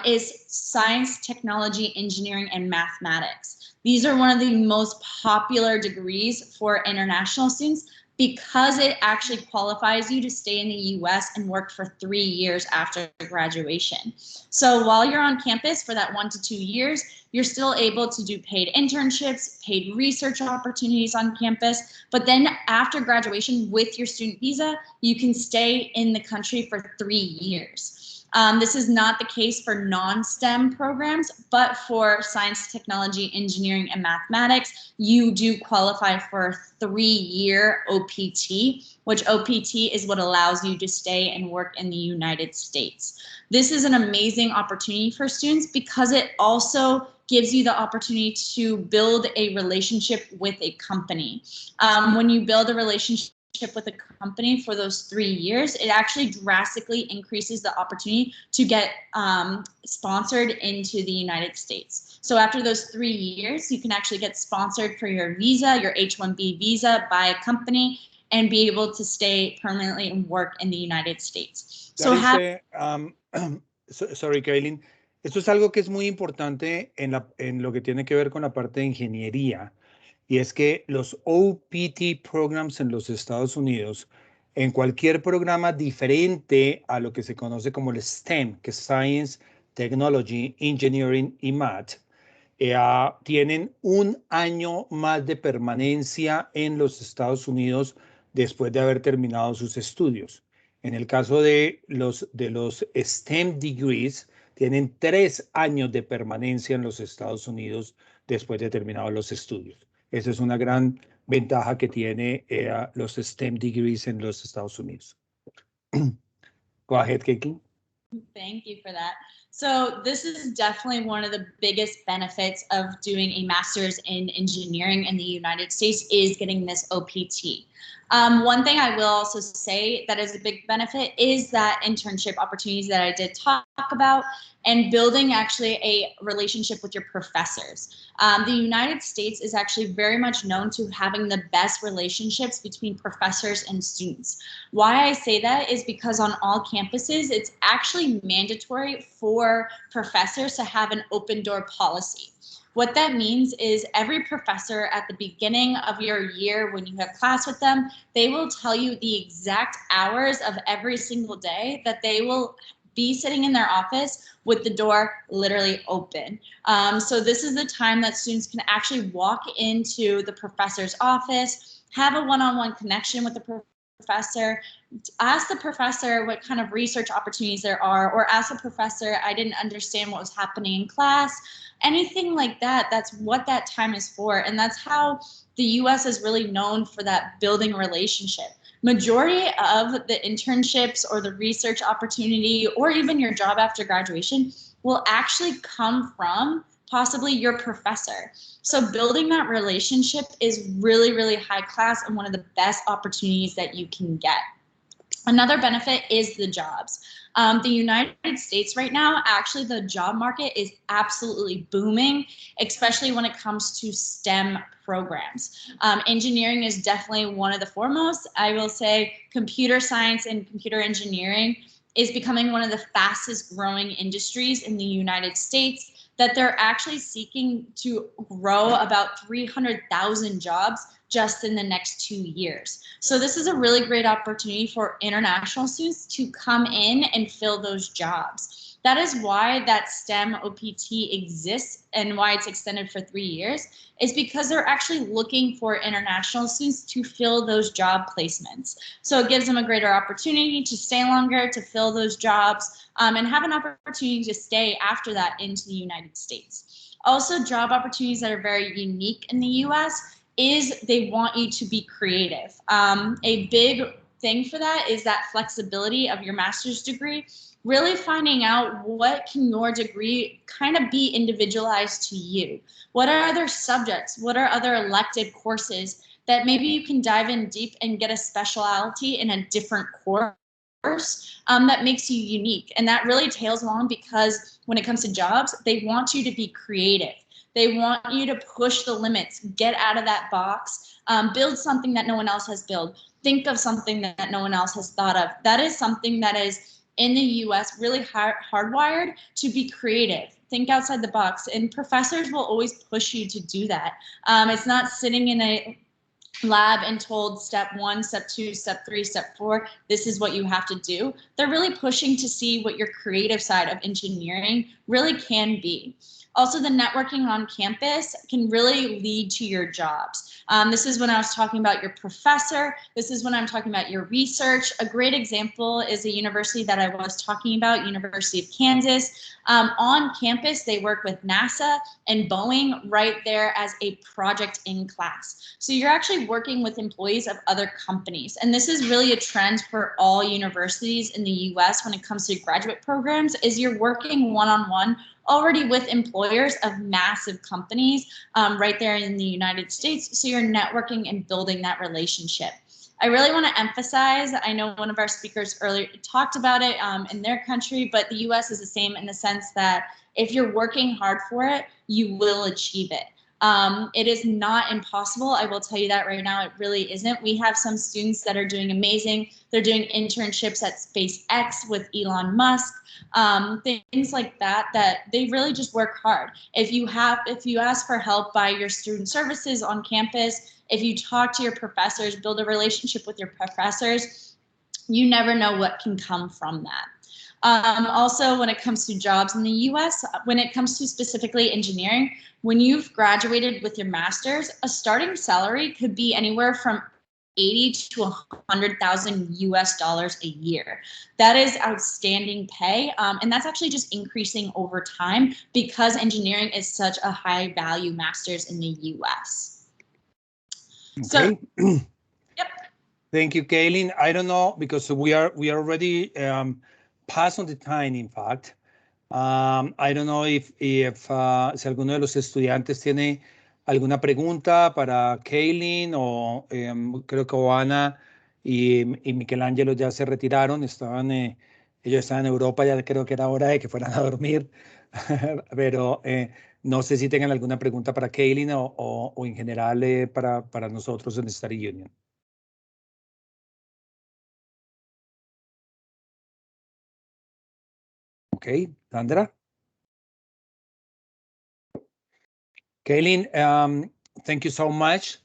is science, technology, engineering, and mathematics. These are one of the most popular degrees for international students because it actually qualifies you to stay in the US and work for 3 years after graduation. So while you're on campus for that 1 to 2 years, you're still able to do paid internships, paid research opportunities on campus, but then after graduation with your student visa, you can stay in the country for 3 years. This is not the case for non-STEM programs, but for science, technology, engineering, and mathematics, you do qualify for a 3-year OPT, which OPT is what allows you to stay and work in the United States. This is an amazing opportunity for students because it also gives you the opportunity to build a relationship with a company. When you build a relationship with a company for those 3 years, it actually drastically increases the opportunity to get sponsored into the United States. So after those 3 years, you can actually get sponsored for your visa, your H-1B visa by a company, and be able to stay permanently and work in the United States. So sorry, Kaylin. Esto es algo que es muy importante en lo que tiene que ver con la parte de ingeniería. Y es que los OPT programs en los Estados Unidos, en cualquier programa diferente a lo que se conoce como el STEM, que es Science, Technology, Engineering y Math, tienen 1 año más de permanencia en los Estados Unidos después de haber terminado sus estudios. En el caso de los STEM degrees, tienen 3 años de permanencia en los Estados Unidos después de terminados los estudios. Esa es una gran ventaja que tiene los STEM degrees en los Estados Unidos. Go ahead, Caitlin. Thank you for that. So this is definitely one of the biggest benefits of doing a master's in engineering in the United States is getting this OPT. One thing I will also say that is a big benefit is that internship opportunities that I did talk about and building actually a relationship with your professors. The United States is actually very much known to having the best relationships between professors and students. Why I say that is because on all campuses, it's actually mandatory for professors to have an open door policy. What that means is every professor at the beginning of your year when you have class with them, they will tell you the exact hours of every single day that they will be sitting in their office with the door literally open. So this is the time that students can actually walk into the professor's office, have a one-on-one connection with the professor, ask the professor what kind of research opportunities there are, or ask the professor, I didn't understand what was happening in class, anything like that. That's what that time is for. And that's how the US is really known for that building a relationship. Majority of the internships or the research opportunity or even your job after graduation will actually come from possibly your professor. So building that relationship is really, really high class and one of the best opportunities that you can get. Another benefit is the jobs. The United States right now, actually the job market is absolutely booming, especially when it comes to STEM programs. Engineering is definitely one of the foremost. I will say computer science and computer engineering is becoming one of the fastest growing industries in the United States, that they're actually seeking to grow about 300,000 jobs just in the next 2 years. So this is a really great opportunity for international students to come in and fill those jobs. That is why that STEM OPT exists and why it's extended for 3 years, is because they're actually looking for international students to fill those job placements. So it gives them a greater opportunity to stay longer, to fill those jobs, and have an opportunity to stay after that into the United States. Also, job opportunities that are very unique in the US is they want you to be creative. A big thing for that is that flexibility of your master's degree, really finding out what can your degree kind of be individualized to you. What are other subjects? What are other elective courses that maybe you can dive in deep and get a specialty in a different course that makes you unique. And that really tails along because when it comes to jobs, they want you to be creative. They want you to push the limits, get out of that box, build something that no one else has built, think of something that no one else has thought of. That is something that is in the US really hardwired to be creative. Think outside the box, and professors will always push you to do that. It's not sitting in a lab and told step 1, step 2, step 3, step 4, this is what you have to do. They're really pushing to see what your creative side of engineering really can be. Also, the networking on campus can really lead to your jobs. This is when I was talking about your professor. This is when I'm talking about your research. A great example is a university that I was talking about, University of Kansas. On campus, they work with NASA and Boeing right there as a project in class. So you're actually working with employees of other companies. And this is really a trend for all universities in the US when it comes to graduate programs, is you're working one-on-one already with employers of massive companies right there in the United States. So you're networking and building that relationship. I really want to emphasize, I know one of our speakers earlier talked about it in their country, but the US is the same in the sense that if you're working hard for it, you will achieve it. It is not impossible. I will tell you that right now, it really isn't. We have some students that are doing amazing. They're doing internships at SpaceX with Elon Musk, things like that, that they really just work hard. If you ask for help by your student services on campus, if you talk to your professors, build a relationship with your professors, you never know what can come from that. Also, when it comes to jobs in the US, when it comes to specifically engineering, when you've graduated with your master's, a starting salary could be anywhere from 80 to 100,000 US dollars a year. That is outstanding pay. And that's actually just increasing over time because engineering is such a high value master's in the US. Okay. So, yep. Thank you, Kaylin. I don't know, because we are already past on the time, in fact. I don't know if si alguno de los estudiantes tiene alguna pregunta para Kaylin, o creo que Oana y Michelangelo ya se retiraron, ellos estaban en Europa, ya creo que era hora de que fueran a dormir, pero no sé si tengan alguna pregunta para Kaylin o en general para nosotros en Study Union. Okay, Sandra? Kaylin, thank you so much.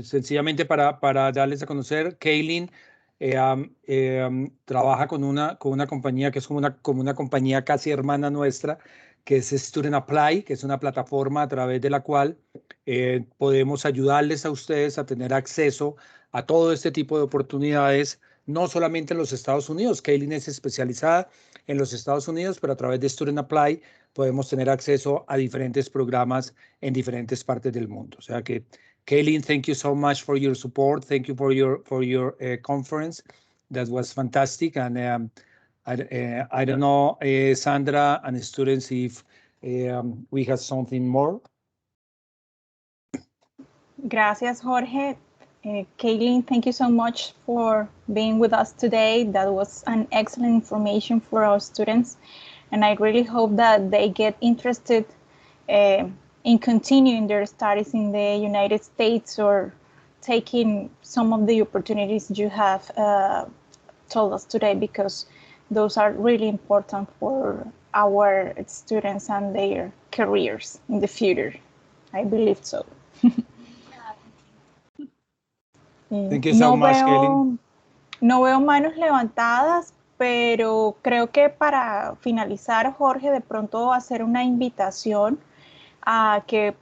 Sencillamente para darles a conocer, Kaylin trabaja con una compañía que es como una compañía casi hermana nuestra, que es Student Apply, que es una plataforma a través de la cual podemos ayudarles a ustedes a tener acceso a todo este tipo de oportunidades, no solamente en los Estados Unidos. Kaylin es especializada en los Estados Unidos, pero a través de Student Apply podemos tener acceso a diferentes programas en diferentes partes del mundo. O sea que, Kaylin, thank you so much for your support. Thank you for your conference. That was fantastic. And I don't know, Sandra and students, if we have something more. Gracias, Jorge. Caitlin, thank you so much for being with us today. That was an excellent information for our students. And I really hope that they get interested in continuing their studies in the United States or taking some of the opportunities you have told us today, because those are really important for our students and their careers in the future. I believe so. Thank you so much, Kelly. No veo manos levantadas, pero creo que para finalizar, Jorge, de pronto hacer una invitación a que,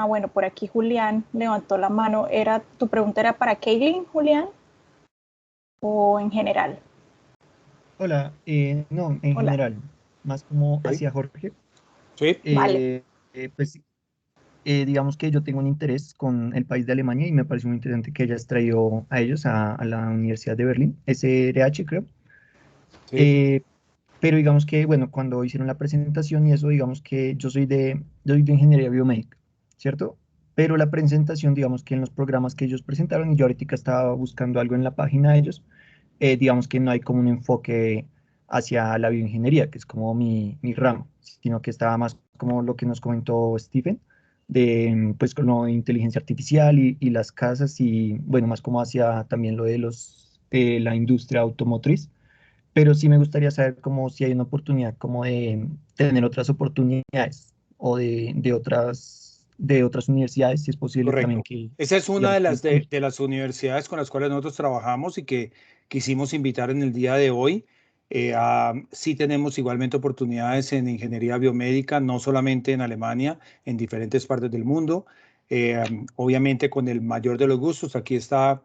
bueno, por aquí Julián levantó la mano. ¿Tu pregunta era para Caitlin, Julián? ¿O en general? Hola, no, en Hola. general, más como Ok. hacia Jorge. Sí. Vale. Pues digamos que yo tengo un interés con el país de Alemania y me parece muy interesante que hayas traído a ellos a la Universidad de Berlín, SRH creo. Sí. Pero digamos que, bueno, cuando hicieron la presentación y eso, digamos que yo soy de Ingeniería Biomédica, ¿cierto? Pero la presentación, digamos que en los programas que ellos presentaron, y yo ahorita estaba buscando algo en la página de ellos, digamos que no hay como un enfoque hacia la bioingeniería, que es como mi ramo, sino que estaba más como lo que nos comentó Stephen, de pues con lo de inteligencia artificial y las casas, y bueno, más como hacia también lo de la industria automotriz. Pero sí me gustaría saber como si hay una oportunidad como de tener otras oportunidades o de otras universidades, si es posible también Correcto. que, Esa es una digamos, de las universidades con las cuales nosotros trabajamos y que quisimos invitar en el día de hoy. Sí tenemos igualmente oportunidades en ingeniería biomédica, no solamente en Alemania, en diferentes partes del mundo. Obviamente con el mayor de los gustos. Aquí está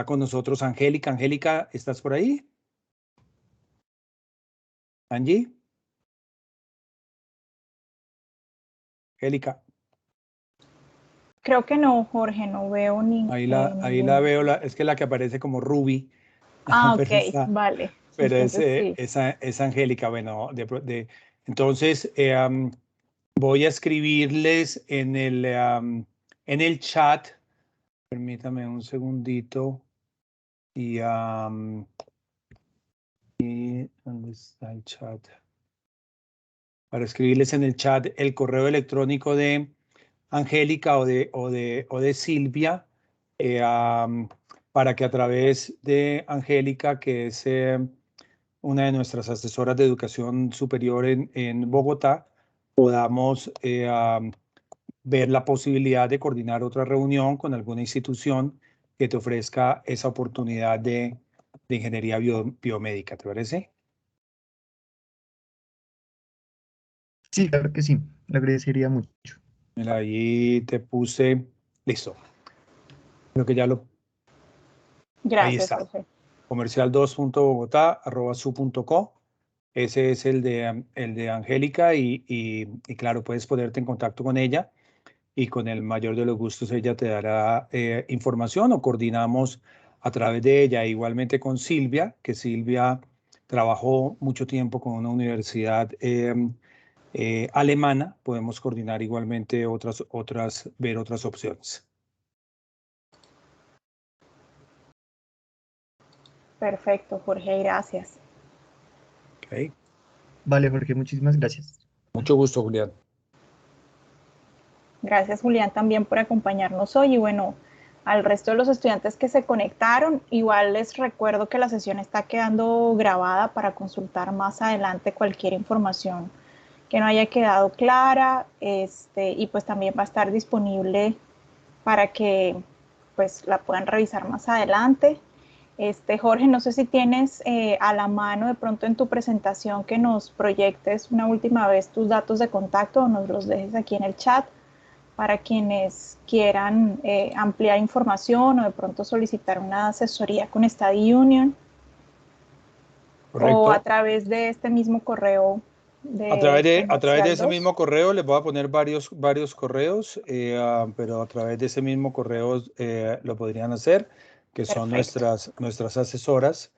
con nosotros Angélica. Angélica, ¿estás por ahí? Angie. Angélica. Creo que no, Jorge, no veo Ahí la ninguna. veo, es que la que aparece como Ruby. Ah, Pero ok, vale. pero Entonces sí. es Angélica. Bueno, entonces voy a escribirles en el chat. Permítame un segundito. Y ¿dónde está el chat? Para escribirles en el chat el correo electrónico de Angélica o de Silvia, para que a través de Angélica, que es una de nuestras asesoras de educación superior en Bogotá, podamos ver la posibilidad de coordinar otra reunión con alguna institución que te ofrezca esa oportunidad de ingeniería biomédica. ¿Te parece? Sí, claro que sí, le agradecería mucho. Mira, ahí te puse, listo. Creo que ya ahí Gracias, está. Jorge. comercial2.bogotá@su.co. Ese es el de Angélica y claro, puedes ponerte en contacto con ella y con el mayor de los gustos ella te dará información o coordinamos a través de ella. Igualmente con Silvia, que Silvia trabajó mucho tiempo con una universidad alemana, podemos coordinar igualmente ver otras opciones. Perfecto, Jorge, gracias. Okay. Vale, Jorge, muchísimas gracias. Mucho gusto, Julián. Gracias, Julián, también por acompañarnos hoy. Y bueno, al resto de los estudiantes que se conectaron, igual les recuerdo que la sesión está quedando grabada para consultar más adelante cualquier información que no haya quedado clara, y pues también va a estar disponible para que pues la puedan revisar más adelante. Jorge, no sé si tienes a la mano de pronto en tu presentación que nos proyectes una última vez tus datos de contacto o nos los dejes aquí en el chat para quienes quieran ampliar información o de pronto solicitar una asesoría con Study Union. Correcto. O a través de este mismo correo. A través de ese 2. mismo correo les voy a poner varios correos, pero a través de ese mismo correo lo podrían hacer, que son Perfecto. nuestras asesoras.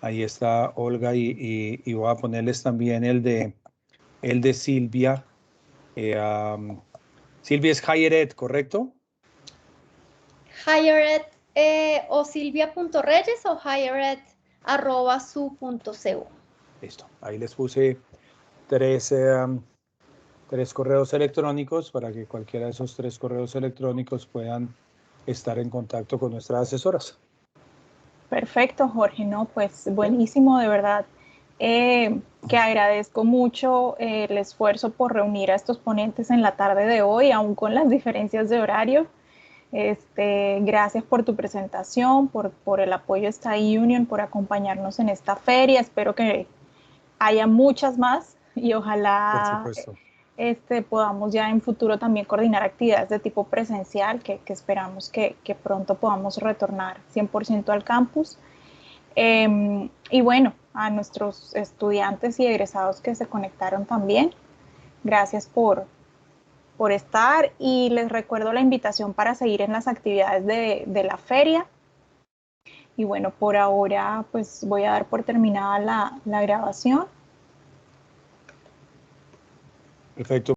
Ahí está Olga y voy a ponerles también el de Silvia. Silvia es Higher Ed, ¿correcto? Highered o silvia.reyes o highered@su.cu. Listo. Ahí les puse tres correos electrónicos para que cualquiera de esos 3 correos electrónicos puedan estar en contacto con nuestras asesoras. Perfecto, Jorge, no, pues buenísimo, de verdad, que agradezco mucho el esfuerzo por reunir a estos ponentes en la tarde de hoy, aún con las diferencias de horario. Gracias por tu presentación, por el apoyo a Study Union, por acompañarnos en esta feria. Espero que haya muchas más y ojalá podamos ya en futuro también coordinar actividades de tipo presencial, que esperamos que pronto podamos retornar 100% al campus. Y bueno, a nuestros estudiantes y egresados que se conectaron también, gracias por estar, y les recuerdo la invitación para seguir en las actividades de la feria. Y bueno, por ahora pues voy a dar por terminada la grabación. Perfecto.